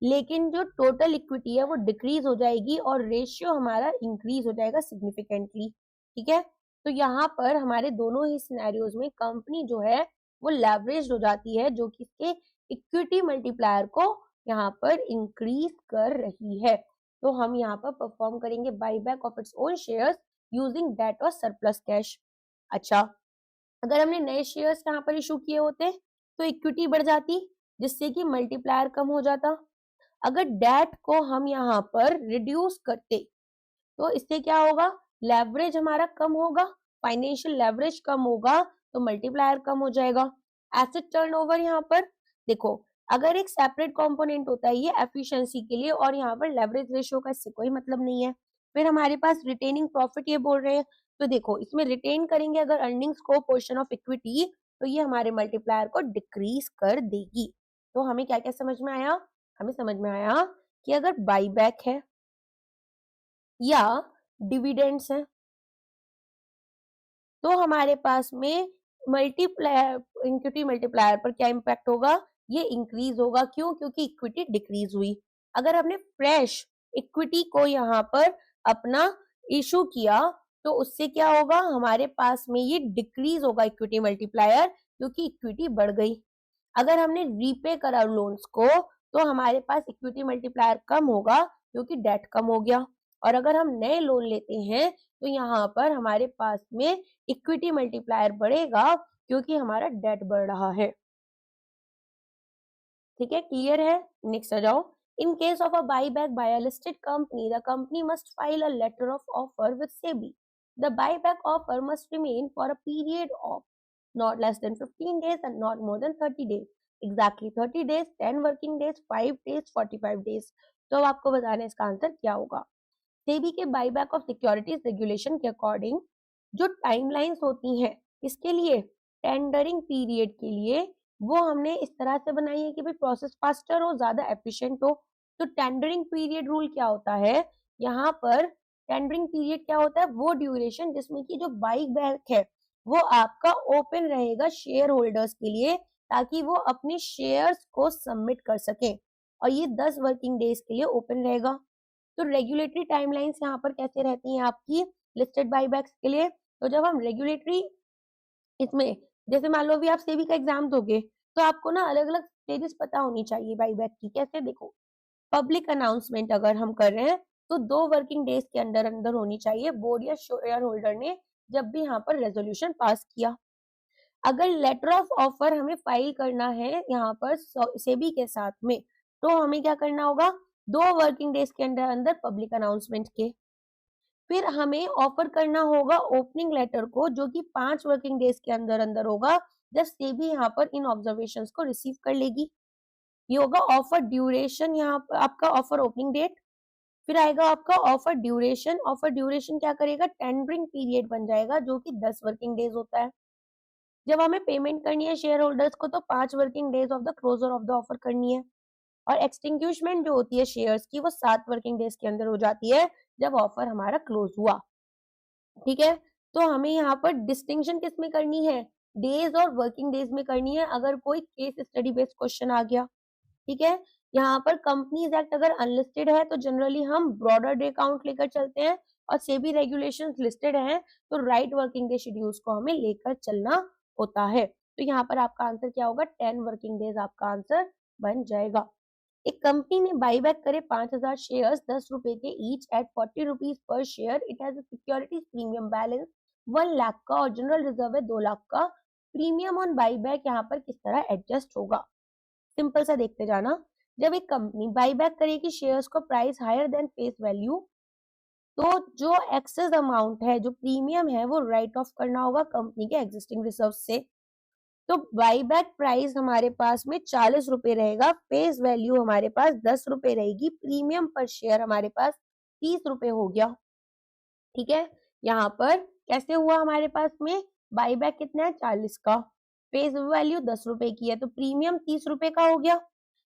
Speaker 1: लेकिन जो टोटल इक्विटी है वो डिक्रीज हो जाएगी और रेशियो हमारा इंक्रीज हो जाएगा सिग्निफिकेंटली, ठीक है। तो यहाँ पर हमारे दोनों ही सिनेरियोज में कंपनी जो है वो लेवरेज्ड हो जाती है, जो कि इसके इक्विटी मल्टीप्लायर को यहाँ पर इंक्रीज कर रही है। तो हम यहाँ पर परफॉर्म करेंगे buy back of its own shares using debt और सरप्लस कैश। अच्छा, अगर हमने नए शेयर्स यहाँ पर इशू किए होते तो इक्विटी बढ़ जाती, जिससे कि मल्टीप्लायर कम हो जाता। अगर डेट को हम यहाँ पर रिड्यूस करते तो इससे क्या होगा, लेवरेज हमारा कम होगा, फाइनेंशियल लेवरेज कम होगा, तो मल्टीप्लायर कम हो जाएगा। एसेट टर्नओवर यहाँ पर देखो, अगर एक सेपरेट कंपोनेंट होता है ये एफिशिएंसी के लिए, और यहाँ पर लेवरेज रेशियो का इससे कोई मतलब नहीं है। फिर हमारे पास रिटेनिंग प्रॉफिट ये बोल रहे हैं, तो देखो इसमें रिटेन करेंगे अगर अर्निंग्स को पोर्शन ऑफ इक्विटी, तो ये हमारे मल्टीप्लायर को डिक्रीज कर देगी। तो हमें क्या क्या समझ में आया, हमें समझ में आया कि अगर बाईबैक है या डिविडेंड्स है तो हमारे पास में मल्टीप्लायर, इक्विटी मल्टीप्लायर पर क्या इंपैक्ट होगा, ये इंक्रीज होगा। क्यों, क्योंकि इक्विटी डिक्रीज हुई। अगर हमने फ्रेश इक्विटी को यहाँ पर अपना इशू किया तो उससे क्या होगा, हमारे पास में ये डिक्रीज होगा इक्विटी मल्टीप्लायर, क्योंकि इक्विटी बढ़ गई। अगर हमने रीपे करा लोन्स को तो हमारे पास इक्विटी मल्टीप्लायर कम होगा क्योंकि डेट कम हो गया। और अगर हम नए लोन लेते हैं तो यहाँ पर हमारे पास में इक्विटी मल्टीप्लायर बढ़ेगा क्योंकि हमारा डेट बढ़ रहा है। ठीक है, क्लियर है। नेक्स्ट आ जाओ। In case of a buyback by a listed company, the company must file a letter of offer with SEBI. The buyback offer must remain for a period of not less than 15 days and not more than 30 days. Exactly 30 days, 10 working days, 5 days, 45 days. तो अब आपको बताना है इसका answer क्या होगा। सेबी के buyback of securities regulation के अकॉर्डिंग जो टाइमलाइंस होती हैं इसके लिए टेंडरिंग पीरियड के लिए, वो हमने इस तरह से बनाई है कि भाई प्रोसेस फास्टर हो, ज्यादा एफिशिएंट हो। तो टेंडरिंग पीरियड रूल क्या होता है, यहाँ पर टेंडरिंग पीरियड क्या होता है, वो ड्यूरेशन जिसमें कि जो बाईबैक है वो आपका ओपन रहेगा शेयर होल्डर्स के लिए, ताकि वो अपने शेयर्स को सबमिट कर सकें, और ये 10 वर्किंग डेज के लिए ओपन रहेगा। तो रेगुलेटरी टाइमलाइंस यहाँ पर कैसे रहती हैं आपकी लिस्टेड बाईबैक्स के लिए, तो जब हम रेगुलेटरी इसमें, जैसे मान लो अभी आप सेबी का एग्जाम दोगे तो आपको ना अलग अलग स्टेजेस पता होनी चाहिए बाईबैक की। कैसे, देखो पब्लिक अनाउंसमेंट अगर हम कर रहे हैं तो 2 वर्किंग डेज के अंदर अंदर होनी चाहिए, बोर्ड या शेयर होल्डर ने जब भी यहाँ पर रेजोल्यूशन पास किया। अगर लेटर ऑफ ऑफर हमें फाइल करना है यहाँ पर सेबी के साथ में, तो हमें क्या करना होगा, 2 वर्किंग डेज के अंदर अंदर पब्लिक अनाउंसमेंट के। फिर हमें ऑफर करना होगा ओपनिंग लेटर को, जो कि 5 वर्किंग डेज के अंदर अंदर होगा, जब सेबी यहाँ पर इन ऑब्जर्वेशंस को रिसीव कर लेगी। ये होगा ऑफर ड्यूरेशन, यहाँ पर आपका ऑफर ओपनिंग डेट। फिर आएगा आपका ऑफर ड्यूरेशन। ऑफर ड्यूरेशन क्या करेगा, टेंडरिंग पीरियड बन जाएगा, जो कि 10 वर्किंग डेज होता है। जब हमें पेमेंट करनी है शेयर होल्डर्स को तो 5 working days of the closure of the offer करनी है। और एक्सटिंग्विशमेंट जो होती है शेयर्स की वो 7 वर्किंग डेज के अंदर हो जाती है जब ऑफर हमारा क्लोज हुआ। ठीक है, तो हमें यहाँ पर डिस्टिंक्शन किस में करनी है, डेज और वर्किंग डेज में करनी है अगर कोई केस स्टडी बेस्ड क्वेश्चन आ गया। ठीक है, यहाँ पर कंपनीज एक्ट अगर अनलिस्टेड है तो जनरली हम ब्रॉडर डे काउंट लेकर चलते हैं, और सेबी रेगुलेशंस लिस्टेड हैं तो राइट वर्किंग डे शेड्यूल्स को हमें लेकर चलना होता है। तो यहाँ पर आपका आंसर क्या होगा, 10 वर्किंग डेज आपका आंसर बन जाएगा। एक कंपनी ने बाईबैक करे 5000 शेयर्स 10 रुपए के each eight 40 rupees per share. It has securities premium balance 1 lakh का और जनरल रिजर्व है 2 लाख का। प्रीमियम ऑन बाईबैक यहाँ पर किस तरह एडजस्ट होगा, सिंपल सा देखते जाना। जब एक कंपनी बाईबैक करेगी शेयर्स को price higher than face value, तो जो एक्सेस अमाउंट है, जो प्रीमियम है, वो राइट ऑफ करना होगा कंपनी के एग्जिस्टिंग रिजर्व से। तो बाईबैक प्राइस हमारे पास में 40 रुपए रहेगा, फेस वैल्यू हमारे पास 10 रुपए रहेगी, प्रीमियम पर शेयर हमारे पास 30 रुपए हो गया। ठीक है, यहाँ पर कैसे हुआ, हमारे पास में बाईबैक कितना है 40 का, फेस वैल्यू 10 रुपए की है, तो प्रीमियम 30 रुपए का हो गया।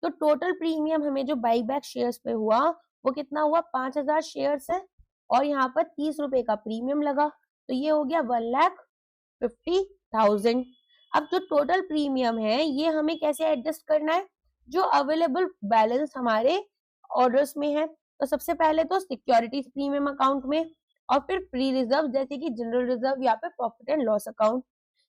Speaker 1: तो टोटल प्रीमियम हमें जो बाईबैक शेयर्स पे हुआ वो कितना हुआ, 5000 शेयर्स है और यहाँ पर 30 रुपए का प्रीमियम लगा, तो ये हो गया 1,50,000। अब जो टोटल प्रीमियम है ये हमें कैसे एडजस्ट करना है, जो अवेलेबल बैलेंस हमारे ऑर्डर्स में है। तो सबसे पहले तो सिक्योरिटीज प्रीमियम अकाउंट में, और फिर प्री रिजर्व जैसे कि जनरल रिजर्व या फिर प्रॉफिट एंड लॉस अकाउंट।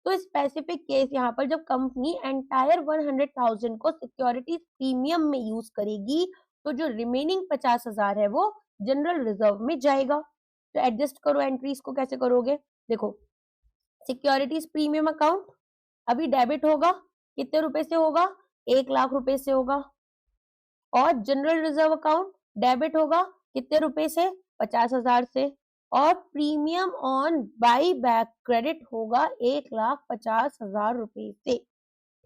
Speaker 1: तो स्पेसिफिक केस यहाँ पर जब कंपनी एंटायर 100,000 को सिक्योरिटीज प्रीमियम में यूज करेगी तो जो रिमेनिंग 50,000 है वो जनरल रिजर्व में जाएगा। तो एडजस्ट करो एंट्रीज को, कैसे करोगे, देखो सिक्योरिटीज प्रीमियम अकाउंट अभी डेबिट होगा, कितने रुपए से होगा, 1 लाख रुपए से होगा, और जनरल रिजर्व अकाउंट डेबिट होगा कितने रुपए से, 50,000 से, और premium on by bank credit होगा 1,50,000 रुपए से।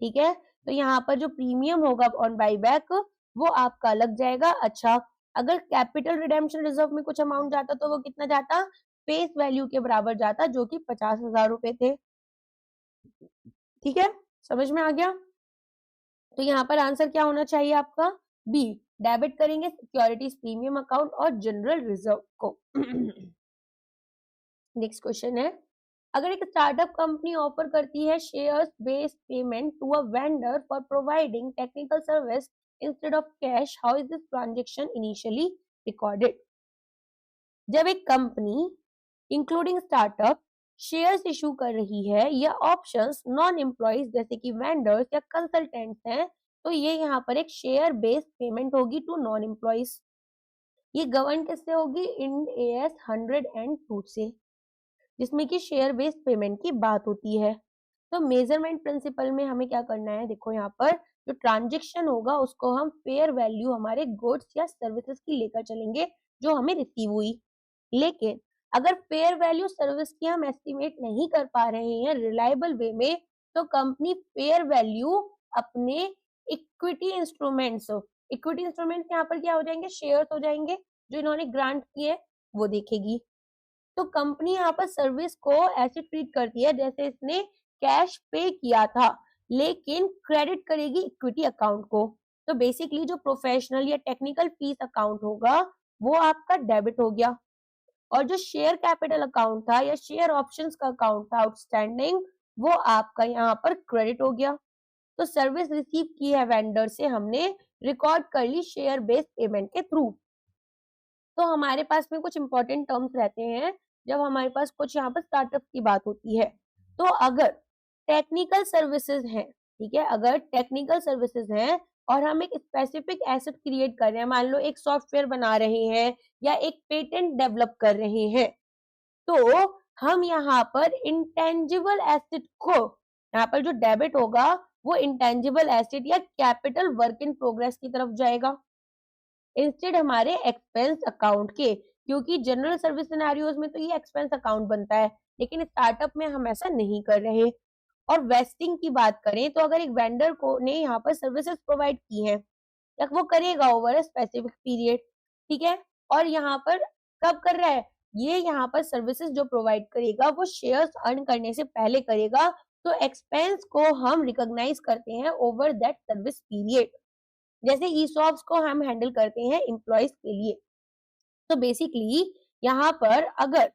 Speaker 1: ठीक है, तो यहाँ पर जो प्रीमियम होगा ऑन बाई बैक वो आपका लग जाएगा। अच्छा, अगर कैपिटल रिडेम्पशन रिजर्व में कुछ अमाउंट जाता तो वो कितना जाता, फेस वैल्यू के बराबर जाता जो कि 50,000 रुपए थे। ठीक है, समझ में आ गया। तो यहाँ पर आंसर क्या होना चाहिए आपका, बी, डेबिट करेंगे सिक्योरिटीज प्रीमियम अकाउंट और जनरल रिजर्व को। नेक्स्ट क्वेश्चन है, अगर एक स्टार्टअप कंपनी ऑफर करती है shares based payment to a vendor for providing technical service instead of cash, how is this transaction initially recorded. जब एक कंपनी इंक्लूडिंग स्टार्टअप शेयर्स इशू कर रही है या ऑप्शंस नॉन एम्प्लॉइज जैसे कि वेंडर्स या कंसल्टेंट्स हैं, तो ये यहाँ पर एक शेयर बेस्ड पेमेंट होगी टू नॉन एम्प्लॉइज। ये गवर्न किससे होगी, इन AS 102 से, जिसमें कि शेयर बेस्ड पेमेंट की बात होती है। तो मेजरमेंट प्रिंसिपल में हमें क्या करना है, देखो यहाँ पर जो ट्रांजेक्शन होगा उसको हम फेयर वैल्यू हमारे गुड्स या सर्विसेज की लेकर चलेंगे जो हमें रिसीव हुई। लेकिन अगर फेयर वैल्यू सर्विस की हम एस्टिमेट नहीं कर पा रहे हैं रिलायबल वे में, तो कंपनी फेयर वैल्यू अपने इक्विटी इंस्ट्रूमेंट्स यहाँ पर क्या हो जाएंगे, शेयर्स हो जाएंगे जो इन्होंने ग्रांट किए वो देखेगी। तो कंपनी यहाँ पर सर्विस को ऐसे ट्रीट करती है जैसे इसने कैश पे किया था, लेकिन क्रेडिट करेगी इक्विटी अकाउंट को। तो बेसिकली जो प्रोफेशनल या टेक्निकल फीस अकाउंट होगा वो आपका डेबिट हो गया, और जो शेयर कैपिटल अकाउंट था या शेयर ऑप्शंस का अकाउंट था आउटस्टैंडिंग, वो आपका यहाँ पर क्रेडिट हो गया। तो सर्विस रिसीव की है वेंडर से हमने, रिकॉर्ड कर ली शेयर बेस्ड पेमेंट के थ्रू। तो हमारे पास में कुछ इंपॉर्टेंट टर्म्स रहते हैं जब हमारे पास कुछ यहाँ पर स्टार्टअप की बात होती है। तो अगर टेक्निकल सर्विसेज हैं, ठीक है, अगर टेक्निकल सर्विसेज हैं और हम एक स्पेसिफिक एसेट क्रिएट कर रहे हैं, मान लो एक सॉफ्टवेयर बना रहे हैं या एक पेटेंट डेवलप कर रहे हैं, तो हम यहाँ पर इंटेंजिबल एसेट को, यहाँ पर जो डेबिट होगा वो इंटेंजिबल एसेट या कैपिटल वर्क इन प्रोग्रेस की तरफ जाएगा इंस्टेड हमारे एक्सपेंस अकाउंट के, क्योंकि जनरल सर्विस सिनेरियोज में तो ये एक्सपेंस अकाउंट बनता है, लेकिन स्टार्टअप में हम ऐसा नहीं कर रहे। और वेस्टिंग की बात करें तो अगर एक वेंडर को ने यहाँ पर सर्विसेज प्रोवाइड की है, या वो करेगा ओवर अ स्पेसिफिक पीरियड, ठीक है, और यहाँ पर कब कर रहा है, ये यहाँ पर सर्विसेज जो प्रोवाइड करेगा वो शेयर्स अर्न करने से पहले करेगा, तो एक्सपेंस को हम रिकॉग्नाइज करते हैं ओवर दैट सर्विस पीरियड। जैसे ईसॉप्स को हम हैंडल करते हैं एम्प्लॉयज के लिए। तो बेसिकली यहाँ पर अगर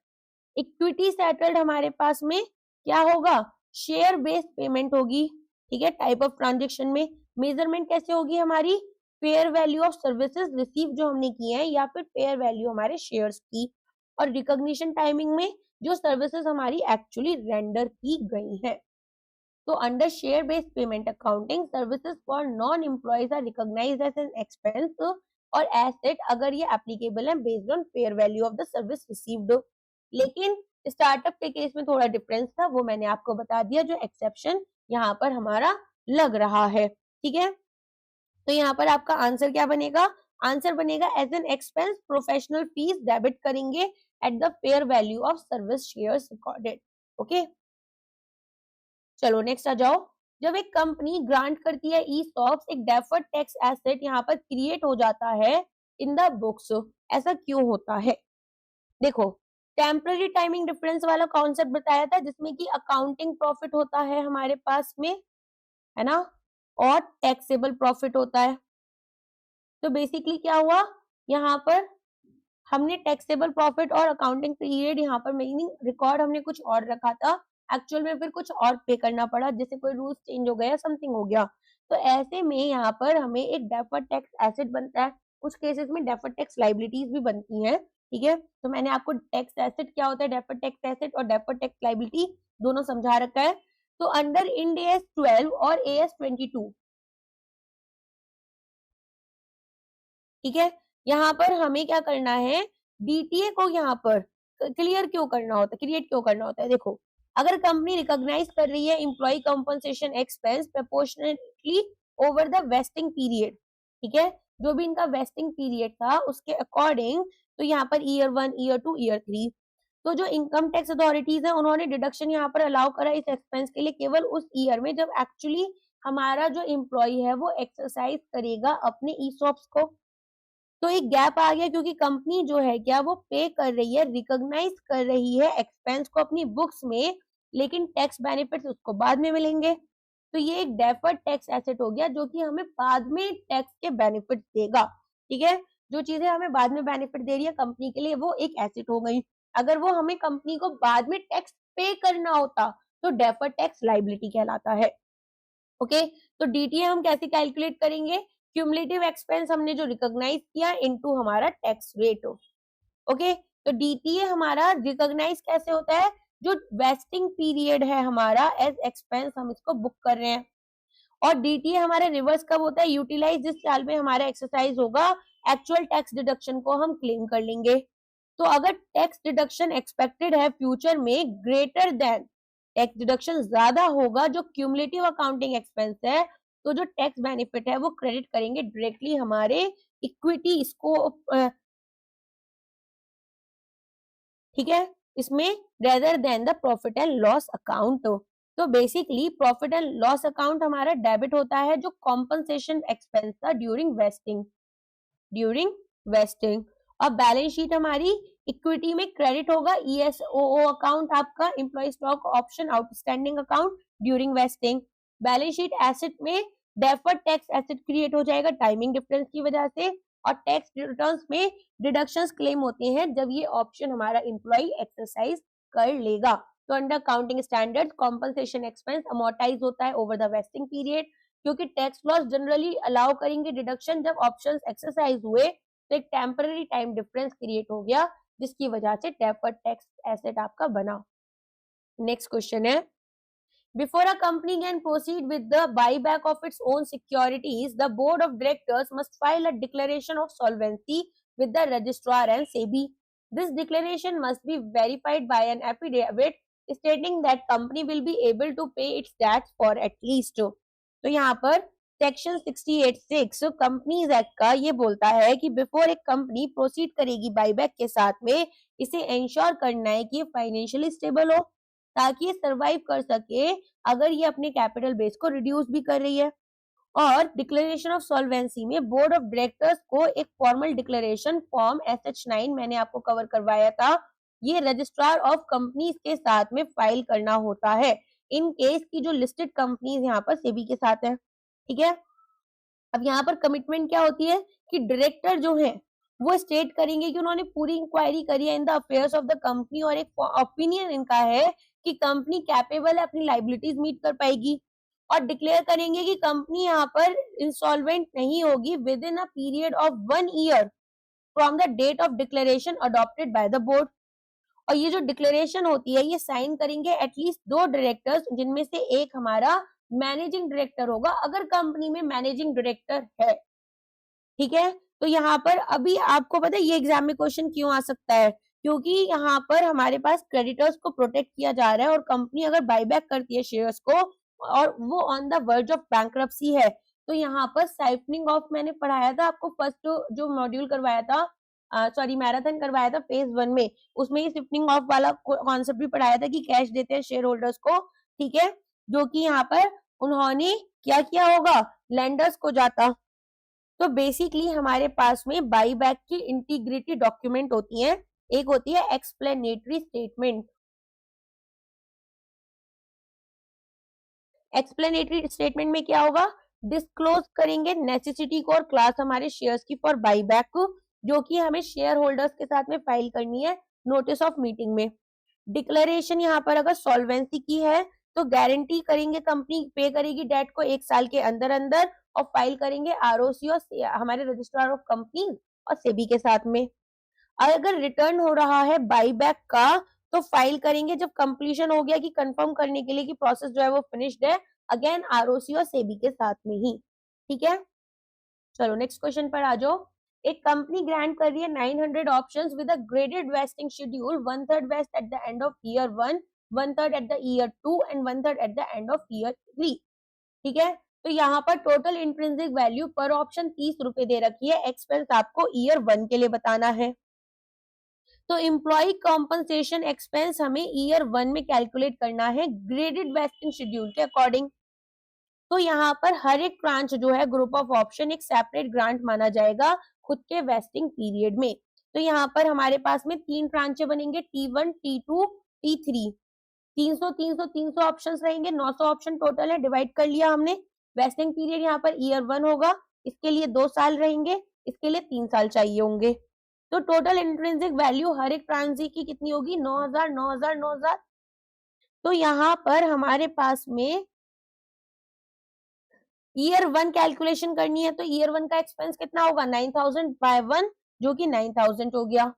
Speaker 1: इक्विटी सेटल्ड हमारे पास में क्या होगा, शेयर बेस्ड पेमेंट होगी, ठीक है, टाइप ऑफ ट्रांजेक्शन में। मेजरमेंट कैसे होगी हमारी, fair value of services receive जो हमने किए हैं या फिर फेयर वैल्यू हमारे शेयर्स की, और रिकॉग्निशन टाइमिंग में जो सर्विसेज हमारी एक्चुअली रेंडर की गई हैं। तो under share based payment accounting services for non employees are recognised as an expense और एसेट अगर ये एप्लीकेबल है based on fair value of the service received. लेकिन स्टार्टअप के केस में थोड़ा डिफरेंस था, वो मैंने आपको बता दिया, जो एक्सेप्शन यहाँ पर हमारा लग रहा है, ठीक है। तो यहाँ पर आपका आंसर क्या बनेगा, आंसर बनेगा as an expense professional fees debit करेंगे at the fair value of service shares recorded. Okay, चलो नेक्स्ट आ जाओ। जब एक कंपनी ग्रांट करती है ईसॉप्स, एक डेफर्ड टैक्स एसेट यहाँ पर क्रिएट हो जाता है इन द बुक्स। ऐसा क्यों होता है, देखो टेम्पररी टाइमिंग डिफरेंस वाला कॉन्सेप्ट बताया था जिसमें कि अकाउंटिंग प्रॉफिट होता है हमारे पास में, है ना, और टैक्सेबल प्रॉफिट होता है। तो बेसिकली क्या हुआ, यहाँ पर हमने टैक्सेबल प्रॉफिट और अकाउंटिंग पीरियड यहाँ पर मीनिंग रिकॉर्ड हमने कुछ और रखा था, एक्चुअल में फिर कुछ और पे करना पड़ा, जैसे कोई रूल्स चेंज हो गया, समथिंग हो गया। तो ऐसे में यहाँ पर हमें एक डेफर्ड टैक्स एसेट बनता है, कुछ केसेस में डेफर्ड टैक्स लाइबिलिटीज भी बनती हैं, ठीक है। तो मैंने आपको टैक्स एसेट क्या होता है, डेफर्ड टैक्स एसेट और डेफर्ड टैक्स लाइबिलिटी दोनों समझा रखा है। तो अंडर इंड AS 12 और AS 22, ठीक है, यहाँ पर हमें क्या करना है, डीटीए को यहाँ पर क्लियर क्यों करना होता है, क्रिएट क्यों करना होता है। देखो अगर कंपनी रिकॉग्नाइज कर रही है employee compensation expense proportionately over the vesting period, ठीक है, जो भी इनका वेस्टिंग पीरियड था उसके अकॉर्डिंग, तो यहाँ पर ईयर 1, ईयर 2, ईयर 3, तो जो इनकम टैक्स अथॉरिटीज है उन्होंने डिडक्शन यहाँ पर अलाउ करा इस एक्सपेंस के लिए केवल उस ईयर में जब एक्चुअली हमारा जो एम्प्लॉय है वो एक्सरसाइज करेगा अपने ईसॉप्स को। तो एक गैप आ गया क्योंकि कंपनी जो है क्या वो पे कर रही है, रिकॉग्नाइज कर रही है एक्सपेंस को अपनी बुक्स में, लेकिन टैक्स बेनिफिट्स उसको बाद में मिलेंगे। तो ये एक डेफर्ड टैक्स एसेट हो गया जो कि हमें बाद में टैक्स के बेनिफिट देगा, ठीक है। जो चीजें हमें बाद में बेनिफिट दे रही है कंपनी के लिए वो एक एसेट हो गई। अगर वो हमें कंपनी को बाद में टैक्स पे करना होता तो डेफर्ड टैक्स लाइबिलिटी कहलाता है। ओके, तो डीटीए हम कैसे कैलकुलेट करेंगे, क्यूमुलेटिव एक्सपेंस हमने जो रिकॉग्नाइज किया इनटू हमारा टैक्स रेट। ओके, तो डीटीए हमारा रिकॉग्नाइज कैसे होता है, जो वेस्टिंग पीरियड है हमारा एज एक्सपेंस हम इसको बुक कर रहे हैं, और डीटीए हमारा रिवर्स कब होता है, यूटिलाइज जिस साल में हमारा एक्सरसाइज होगा एक्चुअल टैक्स डिडक्शन को हम क्लेम कर लेंगे। तो अगर टैक्स डिडक्शन एक्सपेक्टेड है फ्यूचर में ग्रेटर देन, टैक्स डिडक्शन ज्यादा होगा जो क्यूमुलेटिव अकाउंटिंग एक्सपेंस है, तो जो टैक्स बेनिफिट है वो क्रेडिट करेंगे डायरेक्टली हमारे इक्विटी इसको, ठीक है, इसमें rather than the profit and loss account. तो basically profit and loss account हमारा डेबिट होता है जो कॉम्पनसेशन एक्सपेंस था ड्यूरिंग वेस्टिंग, ड्यूरिंग वेस्टिंग, और बैलेंस शीट हमारी इक्विटी में क्रेडिट होगा ESOO अकाउंट आपका, employee stock option outstanding account during vesting. Balance sheet asset में डेफर्ड टैक्स एसेट क्रिएट हो जाएगा टाइमिंग डिफरेंस की वजह से, और टैक्स रिटर्न्स में डिडक्शंस क्लेम होते हैं जब ये ऑप्शन हमारा एम्प्लॉय एक्सरसाइज कर लेगा। तो under accounting standards compensation expense amortise होता है ओवर द वेस्टिंग पीरियड, क्योंकि टैक्स लॉस जनरली अलाउ करेंगे डिडक्शन जब ऑप्शंस एक्सरसाइज हुए, तो एक टेम्पररी टाइम डिफरेंस क्रिएट हो गया जिसकी वजह से डेफर्ड टैक्स एसेट आपका बना। नेक्स्ट क्वेश्चन है, before a company can proceed with the buyback of its own securities, the board of directors must file a declaration of solvency with the registrar and SEBI. This declaration must be verified by an affidavit stating that company will be able to pay its debts for at least. तो यहाँ पर section 68(6) companies act का ये बोलता है कि before एक company proceed करेगी बाईबैक के साथ में, इसे इंश्योर करना है कि ये फाइनेंशियली स्टेबल हो ताकि ये सरवाइव कर सके अगर ये अपने कैपिटल बेस को रिड्यूस भी कर रही है। और डिक्लेरेशन ऑफ सॉल्वेंसी में बोर्ड ऑफ डायरेक्टर्स को एक फॉर्मल डिक्लेरेशन फॉर्म SH9 मैंने आपको कवर करवाया था, ये रजिस्ट्रार ऑफ कंपनीज के साथ में फाइल करना होता है इन केस की जो लिस्टेड कंपनीज यहाँ पर सेबी के साथ है, ठीक है। अब यहाँ पर कमिटमेंट क्या होती है कि डायरेक्टर जो है वो स्टेट करेंगे कि उन्होंने पूरी इंक्वायरी करी है in the affairs of the company और एक ओपिनियन इनका है कि कंपनी कैपेबल है अपनी लाइबिलिटीज मीट कर पाएगी, और डिक्लेयर करेंगे कि कंपनी यहाँ पर इंसॉल्वेंट नहीं होगी within a period of 1 year from the date of declaration adopted by the board. और ये जो डिक्लेरेशन होती है ये साइन करेंगे एटलीस्ट 2 डायरेक्टर्स, जिनमें से एक हमारा मैनेजिंग डायरेक्टर होगा अगर कंपनी में मैनेजिंग डायरेक्टर है। ठीक है, तो यहाँ पर अभी आपको पता है ये एग्जाम में क्वेश्चन क्यों आ सकता है, क्योंकि यहाँ पर हमारे पास क्रेडिटर्स को प्रोटेक्ट किया जा रहा है और कंपनी अगर बायबैक करती है शेयर्स को और वो on the verge of bankruptcy है, तो यहाँ पर साइफनिंग ऑफ मैंने पढ़ाया था आपको फर्स्ट जो मॉड्यूल करवाया था, सॉरी मैराथन करवाया था फेज 1 में, उसमें ये शिफ्टिंग ऑफ वाला कॉन्सेप्ट भी पढ़ाया था कि कैश देते हैं शेयर होल्डर्स को। ठीक है, जो कि यहाँ पर उन्होंने क्या किया होगा, लेंडर्स को जाता। तो बेसिकली हमारे पास में बाईबैक की इंटीग्रिटी डॉक्यूमेंट होती है, एक होती है एक्सप्लेनेटरी स्टेटमेंट। एक्सप्लेनेटरी स्टेटमेंट में क्या होगा, डिस्क्लोज करेंगे नेसेसिटी को और क्लास हमारे शेयर्स की फॉर बाईबैक को, जो कि हमें शेयर होल्डर्स के साथ में फाइल करनी है नोटिस ऑफ मीटिंग में। डिक्लेरेशन यहाँ पर अगर सॉल्वेंसी की है तो गारंटी करेंगे, कंपनी पे करेगी डेट को 1 साल के अंदर अंदर और फाइल करेंगे आरओसी और हमारे रजिस्ट्रार ऑफ कंपनी और सेबी के साथ में। अगर रिटर्न हो रहा है बाईबैक का तो फाइल करेंगे जब कंप्लीशन हो गया कि कंफर्म करने के लिए कि प्रोसेस जो है वो फिनिश्ड है, अगेन आरओसी और सेबी के साथ में ही। ठीक है, चलो नेक्स्ट क्वेश्चन पर आ जाओ। एक कंपनी ग्रांट कर रही है 900 options with a graded vesting schedule, 1/3 vest at the end of year 1, 1/3 at the year 2 and 1/3 at the end of year 3। ठीक है, तो यहाँ पर total intrinsic value per option 30 रुपए दे रखी है, एक्सपेंस आपको ईयर 1 के लिए बताना है। तो एम्प्लॉय कॉम्पनसेशन एक्सपेंस हमें ईयर 1 में कैलकुलेट करना है ग्रेडेड वेस्टिंग शेड्यूल के अकॉर्डिंग। तो यहाँ पर हर एक ट्रांच जो है ग्रुप ऑफ ऑप्शन एक सेपरेट ग्रांट माना जाएगा खुद के वेस्टिंग पीरियड में। तो यहाँ पर हमारे पास में 3 ट्रांचे बनेंगे, T1, T2, T3। 300 300 300 ऑप्शंस रहेंगे, 900 ऑप्शन टोटल है, डिवाइड कर लिया हमने। वेस्टिंग पीरियड यहाँ पर ईयर 1 होगा, इसके लिए 2 साल रहेंगे, इसके लिए 3 साल चाहिए होंगे। तो टोटल इंट्रिंसिक वैल्यू हर एक ट्रांजी की कितनी होगी, 9000 9000 9000। तो यहाँ पर हमारे पास में ईयर 1 कैलकुलेशन करनी है, तो ईयर 1 का एक्सपेंस कितना होगा, 9000 बाय 1 जो कि 9000 हो गया।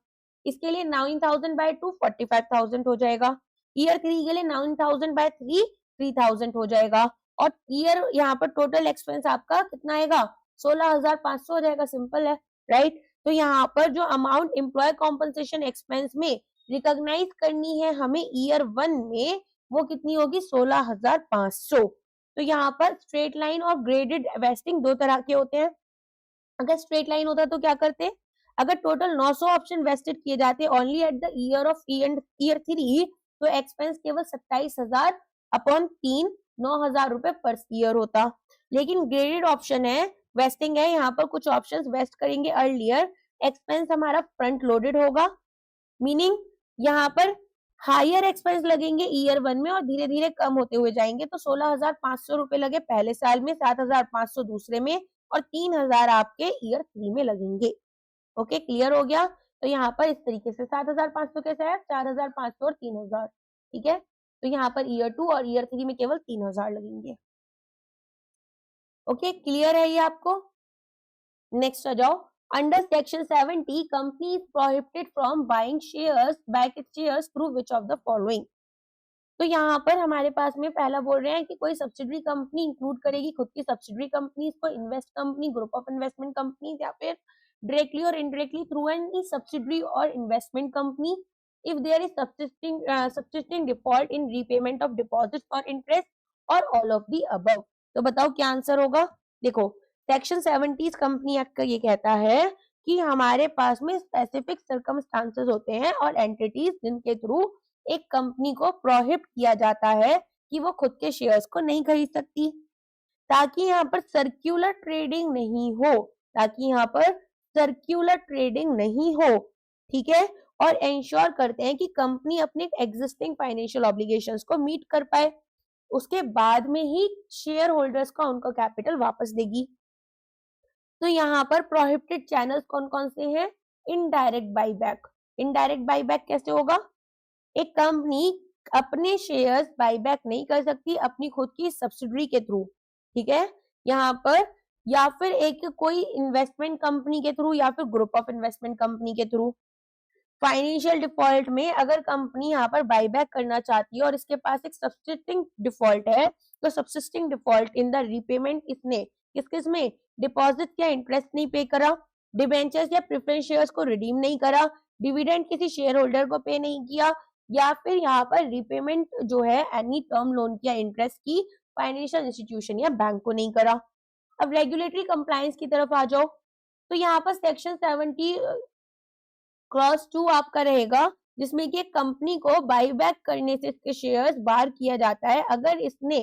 Speaker 1: इसके लिए 9000 बाय 2 45000 हो जाएगा। ईयर 3 के लिए 9000 बाय 3 3000 हो जाएगा। और ईयर यहाँ पर टोटल एक्सपेंस आपका कितना आएगा, 16500 हो जाएगा। सिंपल है, राइट। तो यहाँ पर जो अमाउंट एम्प्लॉय कॉम्पनसेशन एक्सपेंस में रिकॉग्नाइज करनी है हमें ईयर 1 में, वो कितनी होगी, 16500। तो यहाँ पर स्ट्रेट लाइन और ग्रेडेड वेस्टिंग 2 तरह के होते हैं। अगर स्ट्रेट लाइन होता तो क्या करते, अगर टोटल 900 ऑप्शन वेस्टेड किए जाते only eight the year of year 3, तो एक्सपेंस केवल 27000 अपॉन 3 9000 रुपए पर ईयर होता। लेकिन ग्रेडेड ऑप्शन है, वेस्टिंग है, यहाँ पर कुछ ऑप्शंस वेस्ट करेंगे अर्लियर, एक्सपेंस हमारा फ्रंट लोडेड होगा, मीनिंग यहाँ पर हायर एक्सपेंस लगेंगे ईयर 1 में और धीरे धीरे कम होते हुए जाएंगे। तो 16500 रुपए लगे पहले साल में, 7500 दूसरे में और 3000 आपके ईयर 3 में लगेंगे। ओके, क्लियर हो गया। तो यहाँ पर इस तरीके से 7500 कैसे है, 4500 और 3000। ठीक है, तो यहाँ पर ईयर 2 और ईयर 3 में केवल 3000 लगेंगे। ओके, क्लियर है ये आपको। नेक्स्ट आ जाओ। Under section 70 company is prohibited from buying shares back it's shares through which of the following. तो यहाँ पर हमारे पास में पहला बोल रहे हैं कि कोई सब्सिडरी कंपनी इंक्लूड करेगी खुद की सब्सिडरी कंपनीज को, invest company, group of investment company, या फिर डायरेक्टली और इनडायरेक्टली थ्रू एनी सब्सिडरी और investment company if there is subsisting default in repayment of deposits or interest और all of the above। तो बताओ क्या आंसर होगा। देखो, सेक्शन 70 कंपनी एक्ट का ये कहता है कि हमारे पास में स्पेसिफिक सर्कमस्टांसेस होते हैं और एंटिटीज जिनके थ्रू एक कंपनी को प्रोहिबिट किया जाता है कि वो खुद के शेयर्स को नहीं खरीद सकती, ताकि यहाँ पर सर्क्यूलर ट्रेडिंग नहीं हो, ताकि यहाँ पर सर्क्यूलर ट्रेडिंग नहीं हो। ठीक है, और इंश्योर करते हैं कि कंपनी अपने एग्जिस्टिंग फाइनेंशियल ऑब्लिगेशंस को मीट कर पाए, उसके बाद में ही शेयर होल्डर्स का उनका कैपिटल वापस देगी। तो यहाँ पर प्रोहिबिटेड चैनल्स कौन कौन से हैं? Indirect buyback. इनडायरेक्ट बाईबैक कैसे होगा? एक कंपनी अपने शेयर्स बाईबैक नहीं कर सकती अपनी खुद की सब्सिडरी के थ्रू, ठीक है, यहाँ पर, या फिर एक कोई इन्वेस्टमेंट कंपनी के थ्रू या फिर ग्रुप ऑफ इन्वेस्टमेंट कंपनी के थ्रू। फाइनेंशियल डिफॉल्ट में अगर कंपनी यहाँ पर बाईबैक करना चाहती है और इसके पास एक सब्सिस्टिंग डिफॉल्ट है, तो सब्सिस्टिंग डिफॉल्ट इन द रीपेमेंट इसने किस किस में डिपॉजिट या इंटरेस्ट नहीं पे करा, डिबेंचर्स या प्रेफरेंस शेयर्स को रिडीम नहीं करा, डिविडेंड किसी शेयर होल्डर को पे नहीं किया, या फिर यहाँ पर रिपेमेंट जो है एनी टर्म लोन की या इंटरेस्ट की फाइनेंशियल इंस्टीट्यूशन या बैंक को नहीं करा। अब रेगुलेटरी कंप्लायंस की तरफ आ जाओ, तो यहाँ पर सेक्शन 70 क्लॉज 2 आपका रहेगा, जिसमें कि कंपनी को बाईबैक करने से इसके शेयर्स बार किया जाता है अगर इसने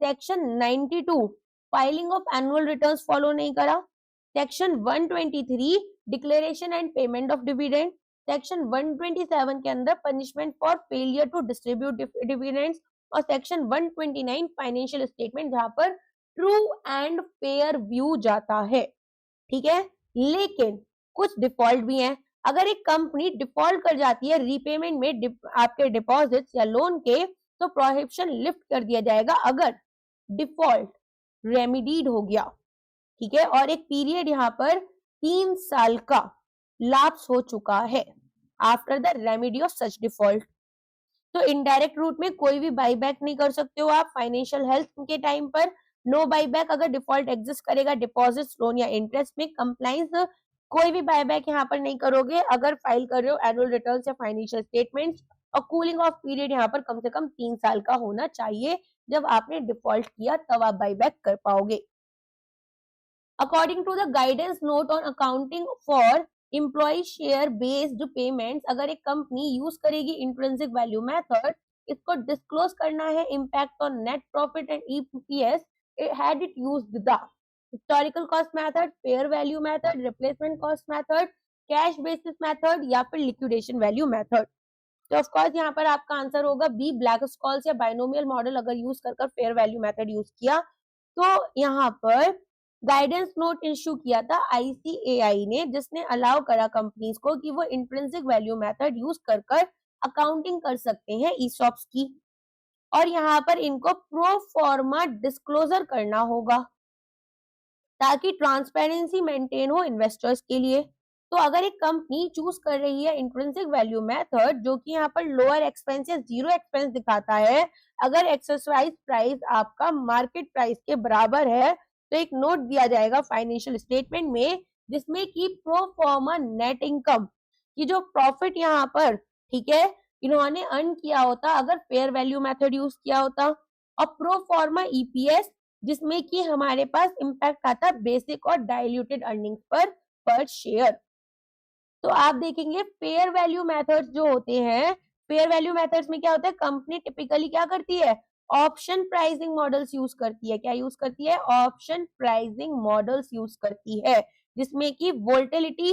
Speaker 1: section 92 filing of annual returns follow नहीं करा, section 123 declaration and payment of dividend, section 127 के अंदर punishment for failure to distribute dividends, और सेक्शन 129 फाइनेंशियल स्टेटमेंट जहां पर ट्रू एंड फेयर व्यू जाता है, ठीक है। लेकिन कुछ डिफॉल्ट भी हैं। अगर एक कंपनी डिफॉल्ट कर जाती है रीपेमेंट में आपके डिपॉजिट्स या लोन के, तो प्रोहिबिशन लिफ्ट कर दिया जाएगा अगर डिफॉल्ट रेमिडीड हो गया, ठीक है, और एक पीरियड यहाँ पर 3 साल का लैप्स हो चुका है after the remedy of such default. तो इनडायरेक्ट रूट में कोई भी बाईबैक नहीं कर सकते हो आप फाइनेंशियल हेल्थ के टाइम पर। नो बाईबैक अगर डिफॉल्ट एग्जिस्ट करेगा डिपॉजिट लोन या इंटरेस्ट में, कंप्लायंस कोई भी बायबैक यहाँ पर नहीं करोगे अगर फाइल कर रहे हो एनुअल रिटर्न्स या फाइनेंशियल स्टेटमेंट्स, और कूलिंग ऑफ पीरियड यहाँ पर कम से कम 3 साल का होना चाहिए। जब आपने डिफॉल्ट किया तब आप बायबैक कर पाओगे। According to the guidance note on accounting for employee share based payments, अगर एक कंपनी यूज करेगी इंट्रिंसिक वैल्यू मेथड, इसको डिस्क्लोज करना है impact on net profit and EPS had it used the historical cost method, fair value method, replacement cost method, cash basis method या फिर liquidation value method। तो of course यहाँ पर आपका answer होगा बी, ब्लैक स्कॉल्स या binomial model अगर use कर फेयर वैल्यू मेथड यूज किया। तो यहाँ पर गाइडेंस नोट इश्यू किया था आईसीएआई ने, जिसने अलाउ करा कंपनीज को कि वो इंट्रिंसिक वैल्यू मेथड यूज कर अकाउंटिंग कर सकते हैं ईसॉप्स की, और यहाँ पर इनको प्रो फॉर्मा डिस्क्लोजर करना होगा ताकि ट्रांसपेरेंसी मेंटेन हो इन्वेस्टर्स के लिए। तो अगर एक कंपनी चूज कर रही है इंट्रिंसिक वैल्यू मेथड जो कि यहाँ पर लोअर एक्सपेंस या जीरो एक्सपेंस दिखाता है, अगर एक्सरसाइज प्राइस आपका मार्केट प्राइस के बराबर है, तो एक नोट दिया जाएगा फाइनेंशियल स्टेटमेंट में जिसमें कि प्रो फॉर्मा नेट इनकम की जो प्रॉफिट यहाँ पर, ठीक है, इन्होंने अर्न किया होता अगर फेयर वैल्यू मेथड यूज किया होता, और प्रो फॉर्मा ईपीएस जिसमें कि हमारे पास इंपैक्ट आता बेसिक और डाइल्यूटेड अर्निंग्स पर शेयर। तो आप देखेंगे फेयर वैल्यू मेथड्स जो होते हैं, फेयर वैल्यू मेथड्स में क्या होता है, कंपनी टिपिकली क्या करती है, ऑप्शन प्राइसिंग मॉडल्स यूज करती है। क्या यूज करती है? ऑप्शन प्राइसिंग मॉडल्स यूज करती है, जिसमें कि volatility,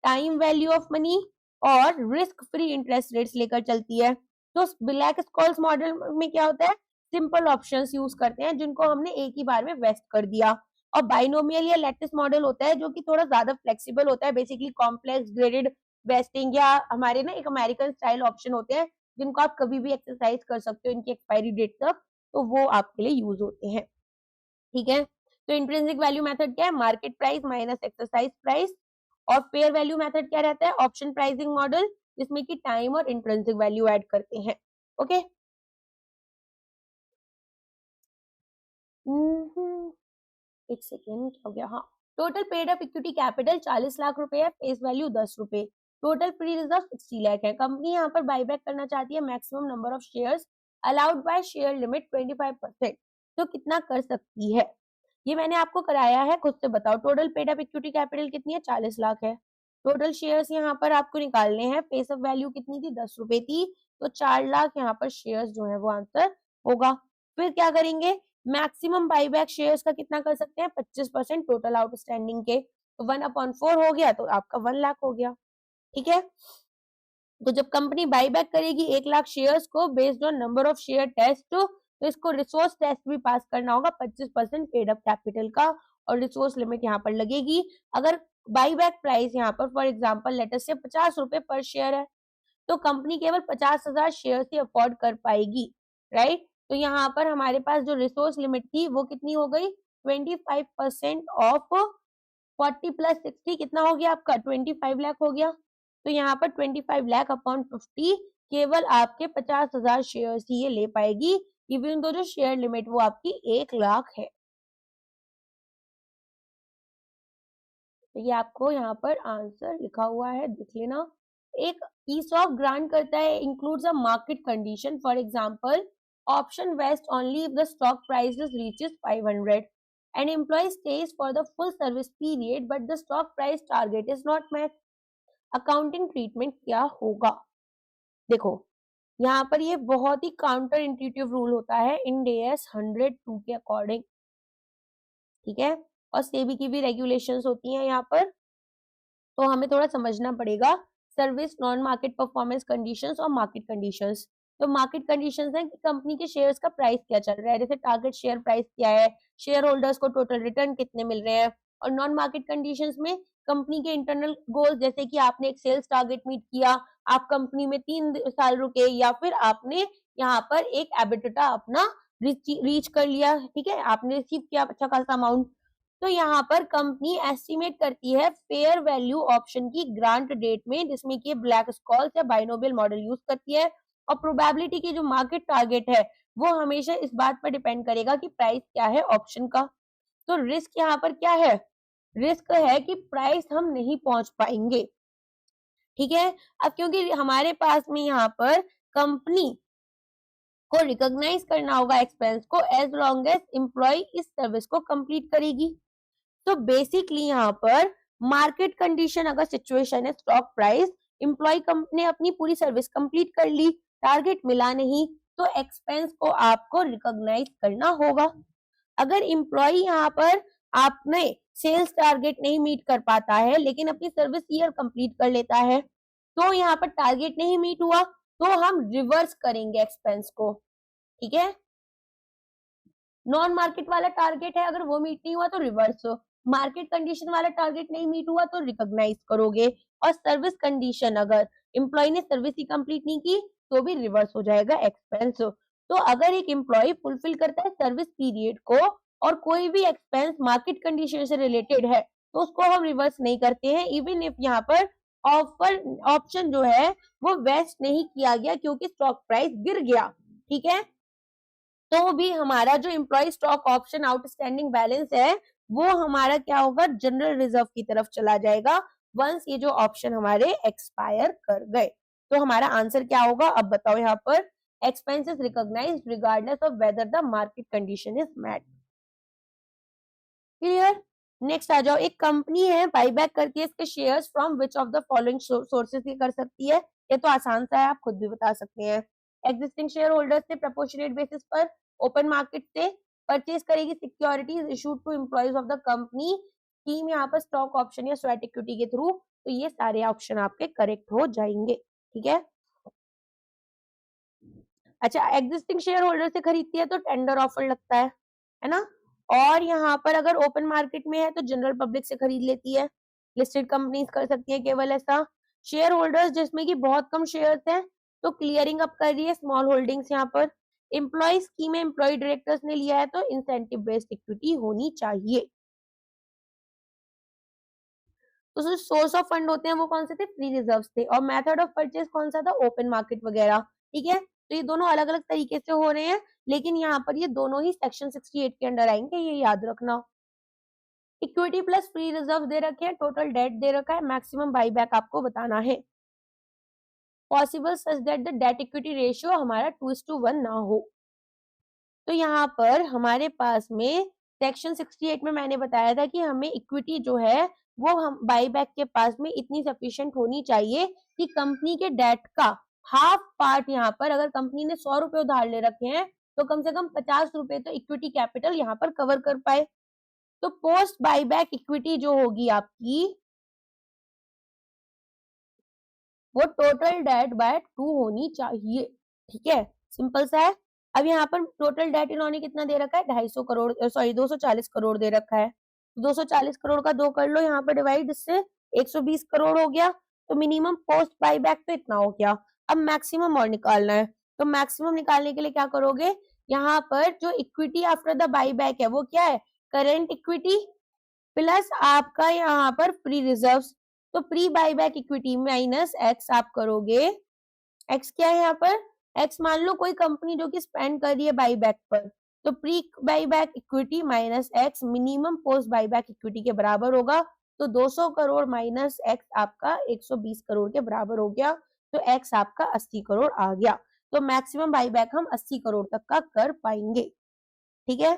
Speaker 1: time value of money और रिस्क फ्री इंटरेस्ट रेट्स लेकर चलती है। तो ब्लैक स्कॉल्स मॉडल में क्या होता है, सिंपल ऑप्शंस यूज करते हैं जिनको हमने एक ही बार में वेस्ट कर दिया, और बाइनोमियल या लैटिस मॉडल होता है जो कि थोड़ा ज्यादा फ्लेक्सिबल होता है, बेसिकली कॉम्प्लेक्स ग्रेडेड वेस्टिंग, या हमारे ना एक अमेरिकन स्टाइल ऑप्शन होते हैं जिनको आप कभी भी एक्सरसाइज कर सकते हो इनकी एक्सपायरी डेट तक, तो वो आपके लिए यूज होते हैं, ठीक है। तो इंट्रिंसिक वैल्यू मेथड क्या है, market price minus exercise price, और फेयर वैल्यू मेथड क्या रहता है, ऑप्शन प्राइसिंग मॉडल जिसमें कि टाइम और इंट्रिंसिक वैल्यू ऐड करते हैं। ओके, एक सेकेंड, क्या हो गया, हाँ। Total paid up equity capital 40 lakh रुपए है, फेस वैल्यू 10 रुपए, टोटल फ्री रिजर्व 60 लाख है। कंपनी यहाँ पर बाईबैक करना चाहती है maximum number of shares allowed by share limit 25%, तो कितना कर सकती है, ये मैंने आपको कराया है, खुद से बताओ। Total paid up equity capital कितनी है, 40 लाख है। टोटल शेयर्स यहाँ पर आपको निकालने हैं, फेस अप वैल्यू कितनी थी, 10 रुपए थी, तो 4 लाख यहाँ पर शेयर्स जो है वो आंसर होगा। फिर क्या करेंगे, मैक्सिमम बाईबैक शेयर्स का कितना कर सकते हैं, 25% टोटल आउटस्टैंडिंग के, तो 1/4 हो गया, तो आपका 1 लाख हो गया, ठीक है। तो जब कंपनी बाईबैक करेगी 1 लाख शेयर्स को based on number of share test, तो इसको रिसोर्स टेस्ट भी पास करना होगा 25% पेड अप कैपिटल का, और रिसोर्स लिमिट यहाँ पर लगेगी। अगर बाई बैक प्राइस यहाँ पर फॉर एग्जाम्पल लेटर से 50 रुपए पर शेयर है, तो कंपनी केवल 50,000 शेयर ही अफोर्ड कर पाएगी, राइट। तो यहाँ पर हमारे पास जो रिसोर्स लिमिट थी वो कितनी हो गई, 25% ऑफ 40 प्लस 60 कितना हो गया आपका, 25 लाख हो गया। तो यहाँ पर 25 लाख अपॉन 50 केवल आपके 50,000 शेयर ही ये ले पाएगी, इवन दो जो शेयर लिमिट वो आपकी 1 लाख है। तो ये आपको यहाँ पर आंसर लिखा हुआ है, देख लेना। एक ESOP ग्रांट करता है includes a market condition, for example option vest only if the stock price reaches 500 and employee stays for the full service period but the stock price target is not met. Accounting treatment क्या होगा? देखो यहाँ पर ये बहुत ही counter intuitive rule होता है end AS 102 के अकॉर्डिंग, ठीक है। और सेबी की भी रेगुलेशंस होती हैं यहाँ पर, तो हमें थोड़ा समझना पड़ेगा service non market performance conditions और मार्केट कंडीशंस। तो मार्केट कंडीशंस है कि कंपनी के शेयर्स का प्राइस क्या चल रहा है, जैसे टारगेट शेयर प्राइस क्या है, शेयर होल्डर्स को टोटल रिटर्न कितने मिल रहे हैं। और नॉन मार्केट कंडीशंस में कंपनी के इंटरनल गोल्स, जैसे कि आपने एक सेल्स टारगेट मीट किया, आप कंपनी में 3 साल रुके, या फिर आपने यहाँ पर एक एबिटडा अपना रीच कर लिया, ठीक है, आपने रिसीव किया अच्छा खासा अमाउंट। तो यहाँ पर कंपनी एस्टिमेट करती है फेयर वैल्यू ऑप्शन की ग्रांट डेट में, जिसमें कि ब्लैक स्कॉल्स या बाइनोमियल मॉडल यूज करती है। और प्रोबेबिलिटी की जो मार्केट टारगेट है वो हमेशा इस बात पर डिपेंड करेगा कि प्राइस क्या है ऑप्शन का। तो रिस्क यहाँ पर क्या है, रिस्क है कि प्राइस हम नहीं पहुंच पाएंगे, ठीक है। अब क्योंकि हमारे पास में यहाँ पर कंपनी को रिकॉग्नाइज करना होगा एक्सपेंस को एज लॉन्ग एज एम्प्लॉय इस सर्विस को कंप्लीट करेगी। तो बेसिकली यहाँ पर मार्केट कंडीशन अगर सिचुएशन है स्टॉक प्राइस, एम्प्लॉय ने अपनी पूरी सर्विस कंप्लीट कर ली, टारगेट मिला नहीं, तो एक्सपेंस को आपको रिकॉग्नाइज करना होगा। अगर एम्प्लॉय यहाँ पर आपने सेल्स टारगेट नहीं मीट कर पाता है लेकिन अपनी सर्विस ईयर कंप्लीट कर लेता है, तो यहाँ पर टारगेट नहीं मीट हुआ तो हम रिवर्स करेंगे एक्सपेंस को, ठीक है। नॉन मार्केट वाला टारगेट है, अगर वो मीट नहीं हुआ तो रिवर्स, मार्केट कंडीशन वाला टारगेट नहीं मीट हुआ तो रिकॉग्नाइज करोगे। और सर्विस कंडीशन अगर एम्प्लॉय ने सर्विस ही कंप्लीट नहीं की तो भी रिवर्स हो जाएगा एक्सपेंस। तो अगर एक एम्प्लॉय फुलफिल करता है सर्विस पीरियड को और कोई भी एक्सपेंस मार्केट कंडीशन से रिलेटेड है तो उसको हम रिवर्स नहीं करते हैं, इवन इफ यहाँ पर ऑप्शन जो है वो वेस्ट नहीं किया गया क्योंकि स्टॉक प्राइस गिर गया, ठीक है। तो भी हमारा जो employee stock option outstanding balance है वो हमारा क्या होगा, जनरल रिजर्व की तरफ चला जाएगा वंस ये जो ऑप्शन हमारे एक्सपायर कर गए। तो हमारा आंसर क्या होगा, अब बताओ यहाँ पर, expenses recognised regardless of whether the market condition is met. Clear. Next आ जाओ, एक कंपनी है बाईबैक करती है इसके shares from which of the following sources ये कर सकती है। ये तो आसान सा है, आप खुद भी बता सकते हैं। एग्जिस्टिंग शेयर होल्डर्स से प्रोपोर्शनेट बेसिस पर ओपन मार्केट से परचेज करेगी securities issued to employees of the company, scheme यहाँ पर स्टॉक ऑप्शन या स्वेट इक्विटी के थ्रू। तो ये सारे ऑप्शन आपके करेक्ट हो जाएंगे, ठीक है। अच्छा, एग्जिस्टिंग शेयर होल्डर से खरीदती है तो टेंडर ऑफर लगता है ना। और यहाँ पर अगर ओपन मार्केट में है तो जनरल पब्लिक से खरीद लेती है, लिस्टेड कंपनीज कर सकती है केवल ऐसा। शेयर होल्डर्स जिसमें कि बहुत कम शेयर्स हैं तो क्लियरिंग अप कर रही है स्मॉल होल्डिंग्स यहाँ पर। एम्प्लॉय स्कीम में एम्प्लॉय डायरेक्टर्स ने लिया है तो इंसेंटिव बेस्ड इक्विटी होनी चाहिए। तो जो सोर्स ऑफ फंड होते हैं वो कौन से थे, फ्री रिजर्व्स थे। और मेथड ऑफ परचेज कौन सा था, ओपन मार्केट वगैरह, ठीक है। तो ये दोनों अलग अलग तरीके से हो रहे हैं लेकिन यहाँ पर ये दोनों ही सेक्शन 68 के अंडर आएंगे, ये याद रखना। इक्विटी प्लस फ्री रिजर्व दे रखे हैं, टोटल डेट दे रखा है, मैक्सिमम बाईबैक आपको बताना है। Possible such that the date equity ratio हमारा 2:1 ना हो। तो यहाँ पर हमारे पास में सेक्शन 68 में मैंने बताया था कि हमें इक्विटी जो है वो हम बाईबैक के पास में इतनी सफिशिएंट होनी चाहिए कि कंपनी के डेट का हाफ पार्ट, यहाँ पर अगर कंपनी ने 100 रुपए उधार ले रखे हैं तो कम से कम 50 रुपए तो इक्विटी कैपिटल यहाँ पर कवर कर पाए। तो पोस्ट बाईबैक इक्विटी जो होगी आपकी वो टोटल डेट बाय 2 होनी चाहिए, ठीक है, सिंपल सा है। अब यहाँ पर टोटल डेट इन्होंने कितना दे रखा है, 240 करोड़ दे रखा है। 240 करोड़ का 2 कर लो यहाँ पर डिवाइड, इससे 120 करोड़ हो गया। तो मिनिमम पोस्ट बाईबैक तो इतना हो गया। अब मैक्सिमम और निकालना है, तो मैक्सिमम निकालने के लिए क्या करोगे, यहाँ पर जो इक्विटी आफ्टर द बाईबैक है वो क्या है, करेंट इक्विटी प्लस आपका यहाँ पर प्री रिजर्व्स। तो pre buyback equity minus x आप करोगे, एक्स क्या है यहाँ पर, एक्स मान लो कोई कंपनी जो कि स्पेंड कर रही है बाईबैक पर, तो pre buyback equity minus x minimum post buyback equity के बराबर होगा। तो 200 करोड़ माइनस एक्स आपका 120 करोड़ के बराबर हो गया। तो एक्स आपका 80 करोड़ आ गया। तो मैक्सिमम बाईबैक हम 80 करोड़ तक का कर पाएंगे। ठीक है,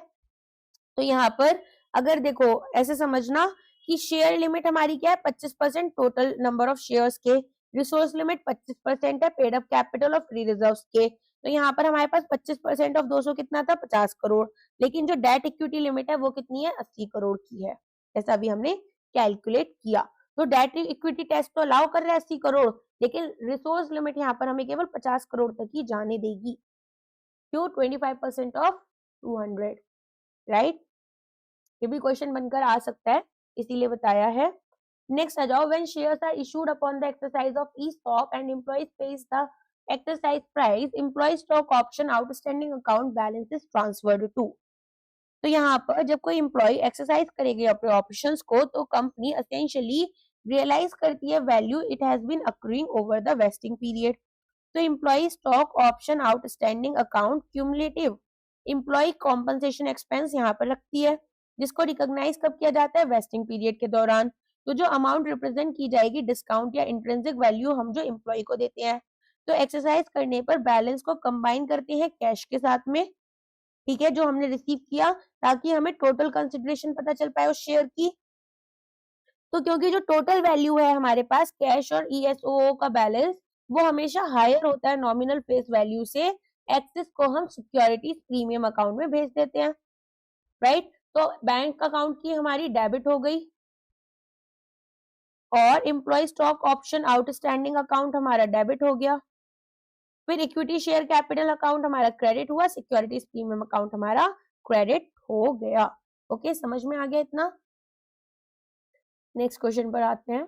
Speaker 1: तो यहाँ पर अगर देखो ऐसे समझना कि शेयर लिमिट हमारी क्या है, 25% टोटल नंबर ऑफ शेयर्स के, रिसोर्स लिमिट 25% है पेड अप कैपिटल और फ्री रिजर्व्स के। तो यहाँ पर हमारे पास 25% ऑफ 200 कितना था, 50 करोड़। लेकिन जो डेट इक्विटी लिमिट है वो कितनी है, 80 करोड़ की है, ऐसा भी हमने कैलकुलेट किया। तो डेट इक्विटी टेस्ट तो अलाउ कर रहे हैं 80 करोड़, लेकिन रिसोर्स लिमिट यहाँ पर हमें केवल 50 करोड़ तक ही जाने देगी। क्यों, 25% ऑफ 200, राइट। ये भी क्वेश्चन बनकर आ सकता है, इसीलिए बताया है। नेक्स्ट आ जाओ, when shares are issued upon the exercise of ESOP and employees pays the exercise price, employee stock option outstanding account balance is transferred to. तो यहाँ पर जब कोई एम्प्लॉय एक्सरसाइज करेगी अपने ऑप्शंस को, तो कंपनी एसेंशियली रियलाइज करती है value it has been accruing over the vesting period. तो employee stock option outstanding account cumulative employee compensation expense यहाँ पर रखती है, जिसको रिकॉग्नाइज कब किया जाता है, वेस्टिंग पीरियड के दौरान। तो जो अमाउंट रिप्रेजेंट की जाएगी डिस्काउंट या इंट्रिंसिक वैल्यू हम जो एम्प्लॉय को देते हैं। तो एक्सरसाइज करने पर बैलेंस को कंबाइन करते हैं कैश के साथ में, ठीक है, जो हमने रिसीव किया, ताकि हमें टोटल कंसिडरेशन पता चल पाए उस शेयर की। तो क्योंकि जो टोटल वैल्यू है हमारे पास कैश और ESOO का बैलेंस, वो हमेशा हायर होता है नॉमिनल फेस वैल्यू से, एक्सेस को हम सिक्योरिटीज प्रीमियम अकाउंट में भेज देते हैं, राइट। तो बैंक अकाउंट की हमारी डेबिट हो गई, और employee stock option outstanding account हमारा डेबिट हो गया। फिर इक्विटी शेयर कैपिटल अकाउंट हमारा क्रेडिट हुआ, सिक्योरिटीज प्रीमियम अकाउंट हमारा क्रेडिट हो गया। ओके, समझ में आ गया इतना। नेक्स्ट क्वेश्चन पर आते हैं।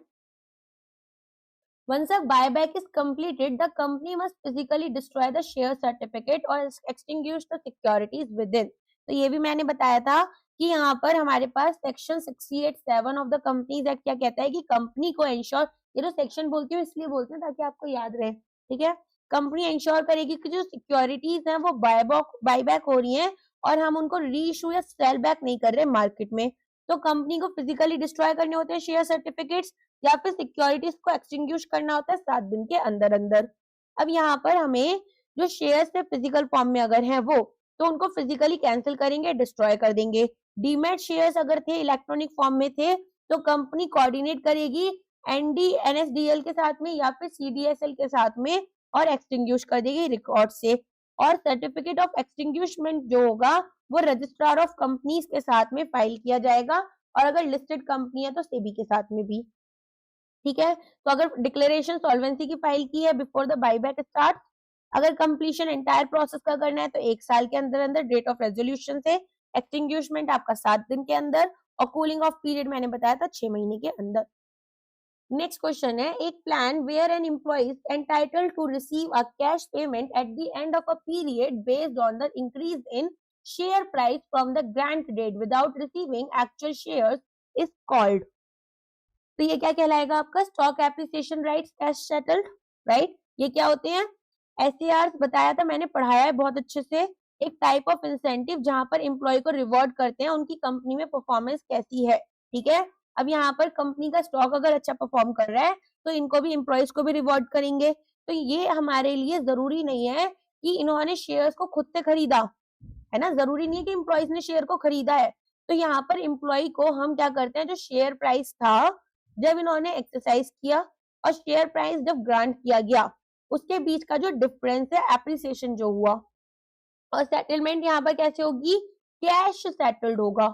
Speaker 1: Once a buyback is completed, the company must physically destroy the share certificate or extinguish the securities within. तो ये भी मैंने बताया था कि यहाँ पर हमारे पास section 68(7) of the companies act क्या कहता है कि कंपनी को इंश्योर, ये जो सेक्शन बोलती हूँ इसलिए बोलते हैं ताकि आपको याद रहे, ठीक है। कंपनी इंश्योर करेगी कि जो सिक्योरिटीज हैं वो बायबैक हो रही हैं और हम उनको री इशू या सेल बैक नहीं कर रहे मार्केट में। तो कंपनी को फिजिकली डिस्ट्रॉय करने होते हैं शेयर सर्टिफिकेट्स, या फिर सिक्योरिटीज को एक्सटिंग्विश करना होता है 7 दिन के अंदर अंदर। अब यहाँ पर हमें जो शेयर्स है फिजिकल फॉर्म में अगर हैं वो, तो उनको फिजिकली कैंसिल करेंगे, डिस्ट्रॉय कर देंगे। डीमैट शेयर्स अगर थे इलेक्ट्रॉनिक फॉर्म में थे, तो कंपनी कोऑर्डिनेट करेगी NSDL के साथ में या फिर CDSL के साथ में और एक्सटिंग्विश कर देगी रिकॉर्ड से। और सर्टिफिकेट ऑफ एक्सटिंग्विशमेंट जो होगा वो रजिस्ट्रार ऑफ कंपनीज के साथ में फाइल किया जाएगा, और अगर लिस्टेड कंपनी है तो सेबी के साथ में भी, ठीक है। तो अगर डिक्लेरेशन सॉल्वेंसी की फाइल की है बिफोर द बायबैक स्टार्ट, अगर कंप्लीशन एंटायर प्रोसेस का करना है तो 1 साल के अंदर अंदर डेट ऑफ रेजोल्यूशन से, एक्सटिंग्विशमेंट आपका 7 दिन के अंदर, और कूलिंग ऑफ पीरियड मैंने बताया था 6 महीने के अंदर। नेक्स्ट क्वेश्चन है, एक plan where an employee is entitled to receive a cash payment at the end of a period based on the increase in share price from the grant date without receiving actual shares is called. तो ये क्या कहलाएगा आपका, stock appreciation rights cash settled, right. ये क्या होते हैं, SARs बताया था मैंने, पढ़ाया है बहुत अच्छे से। एक टाइप ऑफ इंसेंटिव जहां पर एम्प्लॉय को रिवॉर्ड करते हैं उनकी कंपनी में परफॉर्मेंस कैसी है, ठीक है। अब यहाँ पर कंपनी का स्टॉक अगर अच्छा परफॉर्म कर रहा है तो इनको भी, एम्प्लॉयज को भी रिवॉर्ड करेंगे। तो ये हमारे लिए जरूरी नहीं है कि इन्होंने शेयर्स को खुद से खरीदा है ना, जरूरी नहीं है कि एम्प्लॉयज ने शेयर को खरीदा है। तो यहाँ पर एम्प्लॉय को हम क्या करते हैं, जो शेयर प्राइस था जब इन्होंने एक्सरसाइज किया और शेयर प्राइस जब ग्रांट किया गया, उसके बीच का जो डिफरेंस है एप्रिसिएशन जो हुआ, और सेटलमेंट यहाँ पर कैसे होगी, कैश सेटल्ड होगा,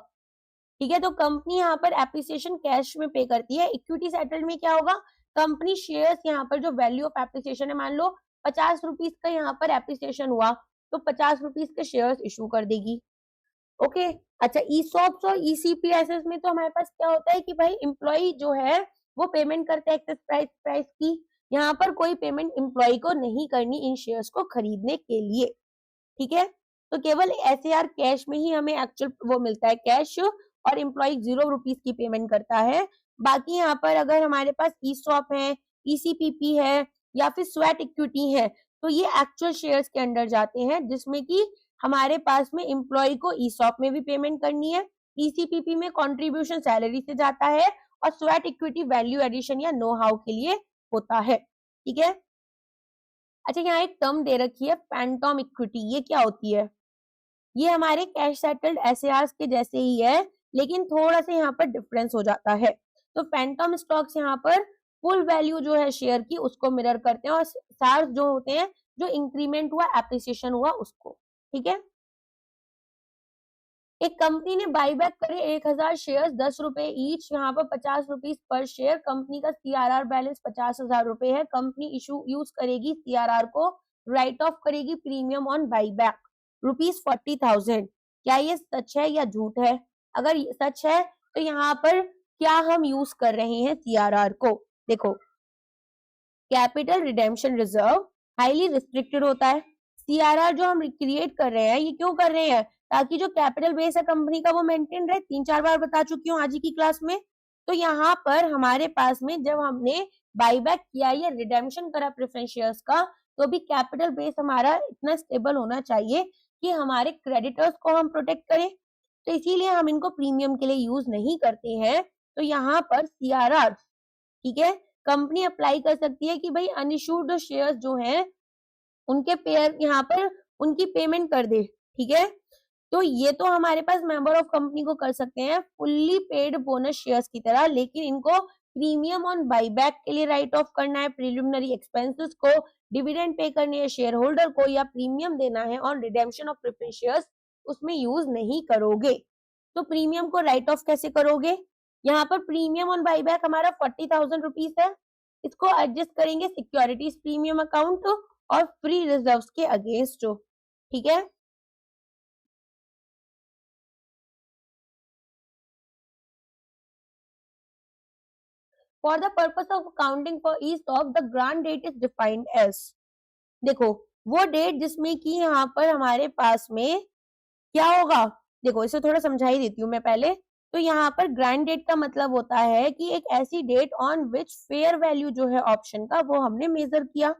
Speaker 1: ठीक है। तो कंपनी यहाँ पर एप्रिसिएशन कैश में पे करती है। इक्विटी सेटल्ड में क्या होगा, कंपनी शेयर्स यहाँ पर जो वैल्यू ऑफ एप्रिसिएशन है, मान लो 50 रुपीज का यहाँ पर एप्रिसिएशन हुआ, तो 50 रुपीज के शेयर्स इशू कर देगी। ओके। अच्छा, ईसॉप्स और ईसीपीएसएस में तो हमारे पास क्या होता है कि भाई एम्प्लॉय जो है वो पेमेंट करते हैं एक्सेस प्राइस की। यहाँ पर कोई पेमेंट एम्प्लॉय को नहीं करनी इन शेयर्स को खरीदने के लिए, ठीक है। तो केवल एसएआर कैश में ही हमें एक्चुअल वो मिलता है कैश, और एम्प्लॉय 0 रुपीज की पेमेंट करता है। बाकी यहाँ पर अगर हमारे पास ईसॉप है, ईसीपीपी है या फिर स्वेट इक्विटी है, तो ये एक्चुअल शेयर्स के अंडर जाते हैं, जिसमें कि हमारे पास में एम्प्लॉय को ईसॉप में भी पेमेंट करनी है, ईसीपीपी में कंट्रीब्यूशन सैलरी से जाता है, और स्वेट इक्विटी वैल्यू एडिशन या नो हाउ के लिए होता है, ठीक है। अच्छा, यहाँ एक टर्म दे रखी है फैंटम इक्विटी, ये क्या होती है? ये हमारे कैश सेटल्ड एसएआर्स के जैसे ही है, लेकिन थोड़ा सा यहाँ पर डिफरेंस हो जाता है। तो फैंटम स्टॉक्स यहाँ पर फुल वैल्यू जो है शेयर की उसको मिरर करते हैं, और सार्स जो होते हैं जो इंक्रीमेंट हुआ, एप्रिसिएशन हुआ उसको, ठीक है। एक कंपनी ने बाईबैक करे 1000 शेयर 10 रुपए ईच, यहाँ पर 50 रुपीज पर शेयर। कंपनी का सीआरआर बैलेंस 50,000 रुपए है। कंपनी इशू यूज करेगी सीआरआर को, राइट ऑफ करेगी प्रीमियम ऑन बाईबैक ₹40,000। क्या ये सच है या झूठ है? अगर सच है तो यहाँ पर क्या हम यूज कर रहे हैं सीआरआर को? देखो, capital redemption reserve highly restricted होता है। सीआरआर जो हम क्रिएट कर रहे हैं ये क्यों कर रहे हैं? ताकि जो कैपिटल बेस है कंपनी का वो मेंटेन रहे। 3-4 बार बता चुकी हूँ आज ही की क्लास में। तो यहाँ पर हमारे पास में जब हमने बाईबैक किया या रिडेम्पशन करा प्रेफरेंस शेयर्स का, तो भी कैपिटल बेस हमारा इतना स्टेबल होना चाहिए कि हमारे क्रेडिटर्स को हम प्रोटेक्ट करें। तो इसीलिए हम इनको प्रीमियम के लिए यूज नहीं करते हैं। तो यहाँ पर सीआरआर, ठीक है, कंपनी अप्लाई कर सकती है कि भाई अनइश्यूड शेयर्स जो हैं उनके पेयर यहाँ पर उनकी पेमेंट कर दे, ठीक है। तो ये तो हमारे पास मेंबर ऑफ कंपनी को कर सकते हैं फुल्ली पेड बोनस शेयर्स की तरह, लेकिन इनको प्रीमियम ऑन बाईबैक के लिए राइट ऑफ करना है, प्रिलिमिनरी एक्सपेंसेस को, डिविडेंड पे करनी है शेयर होल्डर को, या प्रीमियम देना है on redemption of preference shares, उसमें यूज नहीं करोगे। तो प्रीमियम को राइट ऑफ कैसे करोगे? यहाँ पर प्रीमियम ऑन बाईबैक हमारा 40,000 रुपीज है, इसको एडजस्ट करेंगे सिक्योरिटीज प्रीमियम अकाउंट और फ्री रिजर्व्स के अगेंस्ट, ठीक है। For the purpose of accounting for ESOP the grant date is defined as, देखो वो डेट जिसमें कि यहाँ पर हमारे पास में क्या होगा, देखो इसे थोड़ा समझा ही देती हूँ मैं पहले। तो यहाँ पर ग्रांट डेट का मतलब होता है कि एक ऐसी date on which fair value जो है ऑप्शन का वो हमने मेजर किया।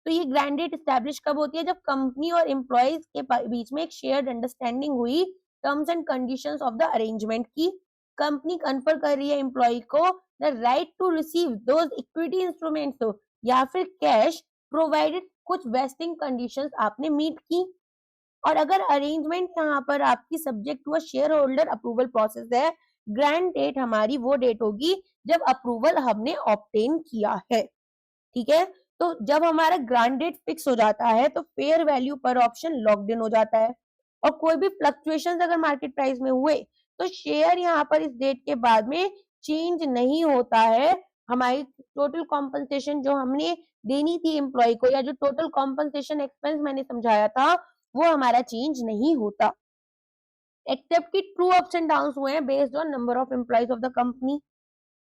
Speaker 1: तो ये ग्रांट डेट स्टैब्लिश कब होती है? जब कंपनी और एम्प्लॉयज के बीच में एक शेयर्ड अंडरस्टैंडिंग हुई terms and conditions of the arrangement की। कंपनी कन्फर कर रही है एम्प्लॉय को the right to receive those equity instruments या फिर कैश प्रोवाइडेड कुछ वेस्टिंग कंडीशंस आपने मीट की। और अगर अरेंजमेंट यहाँ पर आपकी subject to shareholder approval process है, ग्रांट डेट हमारी वो डेट होगी जब अप्रूवल हमने ऑब्टेन किया है, ठीक है। तो जब हमारा ग्रांट डेट फिक्स हो जाता है तो fair value per option locked in हो जाता है, और कोई भी फ्लक्चुएशन अगर मार्केट प्राइस में हुए तो शेयर यहाँ पर इस डेट के बाद में चेंज नहीं होता है। हमारी टोटल कॉम्पनसेशन जो हमने देनी थी एम्प्लॉय को, या जो टोटल कॉम्पनसेशन एक्सपेंस मैंने समझाया था, वो हमारा चेंज नहीं होता, एक्सेप्ट कि ट्रू अप्स एंड डाउन्स हुए हैं based on number of employees of the company.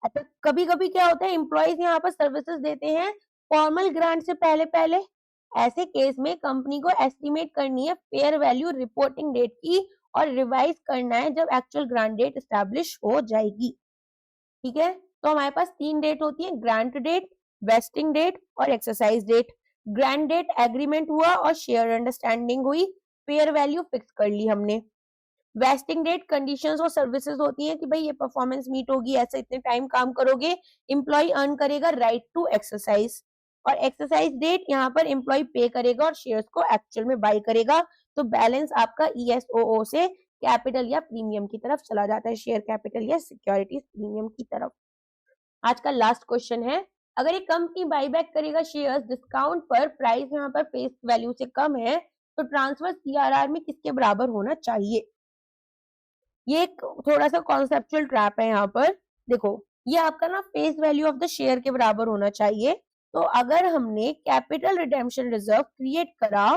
Speaker 1: अच्छा, कभी कभी क्या होता है एम्प्लॉयज यहाँ पर सर्विसेज देते हैं फॉर्मल ग्रांट से पहले पहले। ऐसे केस में कंपनी को एस्टिमेट करनी है फेयर वैल्यू रिपोर्टिंग डेट की, और रिवाइज करना है जब एक्चुअल ग्रांट डेट एस्टैब्लिश हो जाएगी, ठीक है। तो हमारे पास 3 डेट होती है, ग्रांट डेट, वेस्टिंग डेट और exercise date. Grant date agreement हुआ और शेयर अंडरस्टैंडिंग हुई, फेयर वैल्यू फिक्स कर ली हमने। वेस्टिंग डेट कंडीशंस और सर्विसेज होती हैं कि भाई ये परफॉर्मेंस मीट होगी, ऐसे इतने टाइम काम करोगे, एम्प्लॉय अर्न करेगा राइट टू एक्सरसाइज। और एक्सरसाइज डेट यहाँ पर एम्प्लॉय पे करेगा और शेयर्स को एक्चुअल में बाय करेगा। तो बैलेंस आपका ईएसओओ से कैपिटल या प्रीमियम की तरफ चला जाता है, शेयर कैपिटल या सिक्योरिटीज प्रीमियम की तरफ। आज का लास्ट क्वेश्चन है, अगर एक कंपनी बाईबैक करेगा शेयर्स डिस्काउंट पर, प्राइस यहाँ पर फेस वैल्यू से कम है, तो ट्रांसफर सीआरआर में किसके बराबर होना चाहिए? ये एक थोड़ा सा कॉन्सेप्चुअल ट्रैप है यहाँ पर। देखो, ये आपका ना face value of the share के बराबर होना चाहिए। तो अगर हमने कैपिटल रिडेम्पशन रिजर्व क्रिएट करा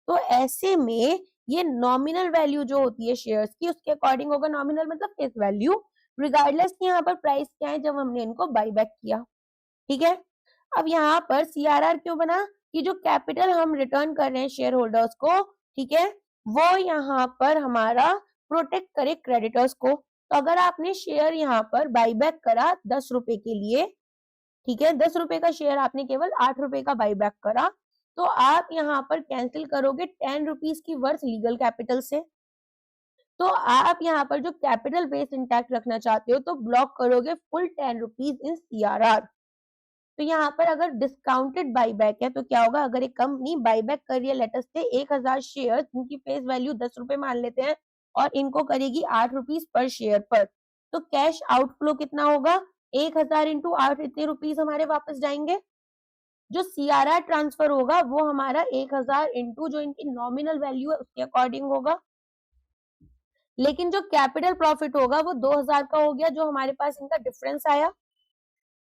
Speaker 1: तो ऐसे में ये नॉमिनल वैल्यू जो होती है शेयर्स की उसके अकॉर्डिंग होगा। नॉमिनल मतलब फेस वैल्यू, रिगार्डलेस की यहाँ पर प्राइस क्या है जब हमने इनको बाई बैक किया। ठीक है, अब यहाँ पर CRR क्यों बना कि जो कैपिटल हम रिटर्न कर रहे हैं शेयर होल्डर्स को, ठीक है, वो यहाँ पर हमारा प्रोटेक्ट करे क्रेडिटर्स को। तो अगर आपने शेयर यहाँ पर बाई बैक करा 10 रुपए के लिए, ठीक है, 10 रुपए का शेयर आपने केवल 8 रुपए का बाई बैक करा, तो आप यहाँ पर कैंसिल करोगे 10 रुपीज की वर्थ लीगल कैपिटल से। तो आप यहाँ पर जो कैपिटल बेस इंटैक्ट रखना चाहते हो तो ब्लॉक करोगे फुल 10 रुपीज इन CRR। तो यहाँ पर अगर डिस्काउंटेड बाईबैक है तो क्या होगा, अगर एक कंपनी बाईबैक कर रही है लेटर से 1000 शेयर जिनकी फेस वैल्यू 10 रुपए मान लेते हैं और इनको करेगी 8 रुपीज पर शेयर पर, तो कैश आउटफ्लो कितना होगा, 1000 इंटू 8 इतने रुपीज हमारे वापस जाएंगे। जो CRR ट्रांसफर होगा वो हमारा 1000 इंटू जो इनकी नॉमिनल वैल्यू है उसके अकॉर्डिंग होगा। लेकिन जो कैपिटल प्रॉफिट होगा वो 2000 का हो गया जो हमारे पास इनका डिफरेंस आया।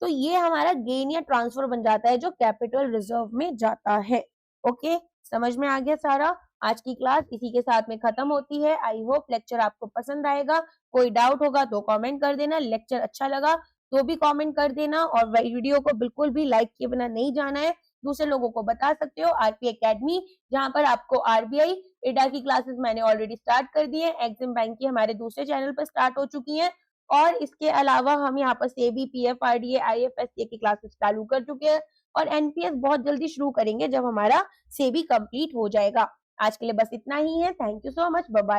Speaker 1: तो ये हमारा गेन या ट्रांसफर बन जाता है जो कैपिटल रिजर्व में जाता है। ओके, समझ में आ गया सारा। आज की क्लास इसी के साथ में खत्म होती है। आई होप लेक्चर आपको पसंद आएगा। कोई डाउट होगा तो कमेंट कर देना, लेक्चर अच्छा लगा तो भी कमेंट कर देना, और वीडियो को बिल्कुल भी लाइक किए बिना नहीं जाना है। दूसरे लोगों को बता सकते हो आरपी एकेडमी, जहां पर आपको आरबीआई एडा की क्लासेस मैंने ऑलरेडी स्टार्ट कर दी है, एग्जिम बैंक की हमारे दूसरे चैनल पर स्टार्ट हो चुकी है, और इसके अलावा हम यहाँ पर सेबी, पीएफआरडीए, आईएफएससी की क्लासेस चालू कर चुके हैं, और एनपीएस बहुत जल्दी शुरू करेंगे जब हमारा सेबी कंप्लीट हो जाएगा। आज के लिए बस इतना ही है। Thank you so much, bye bye.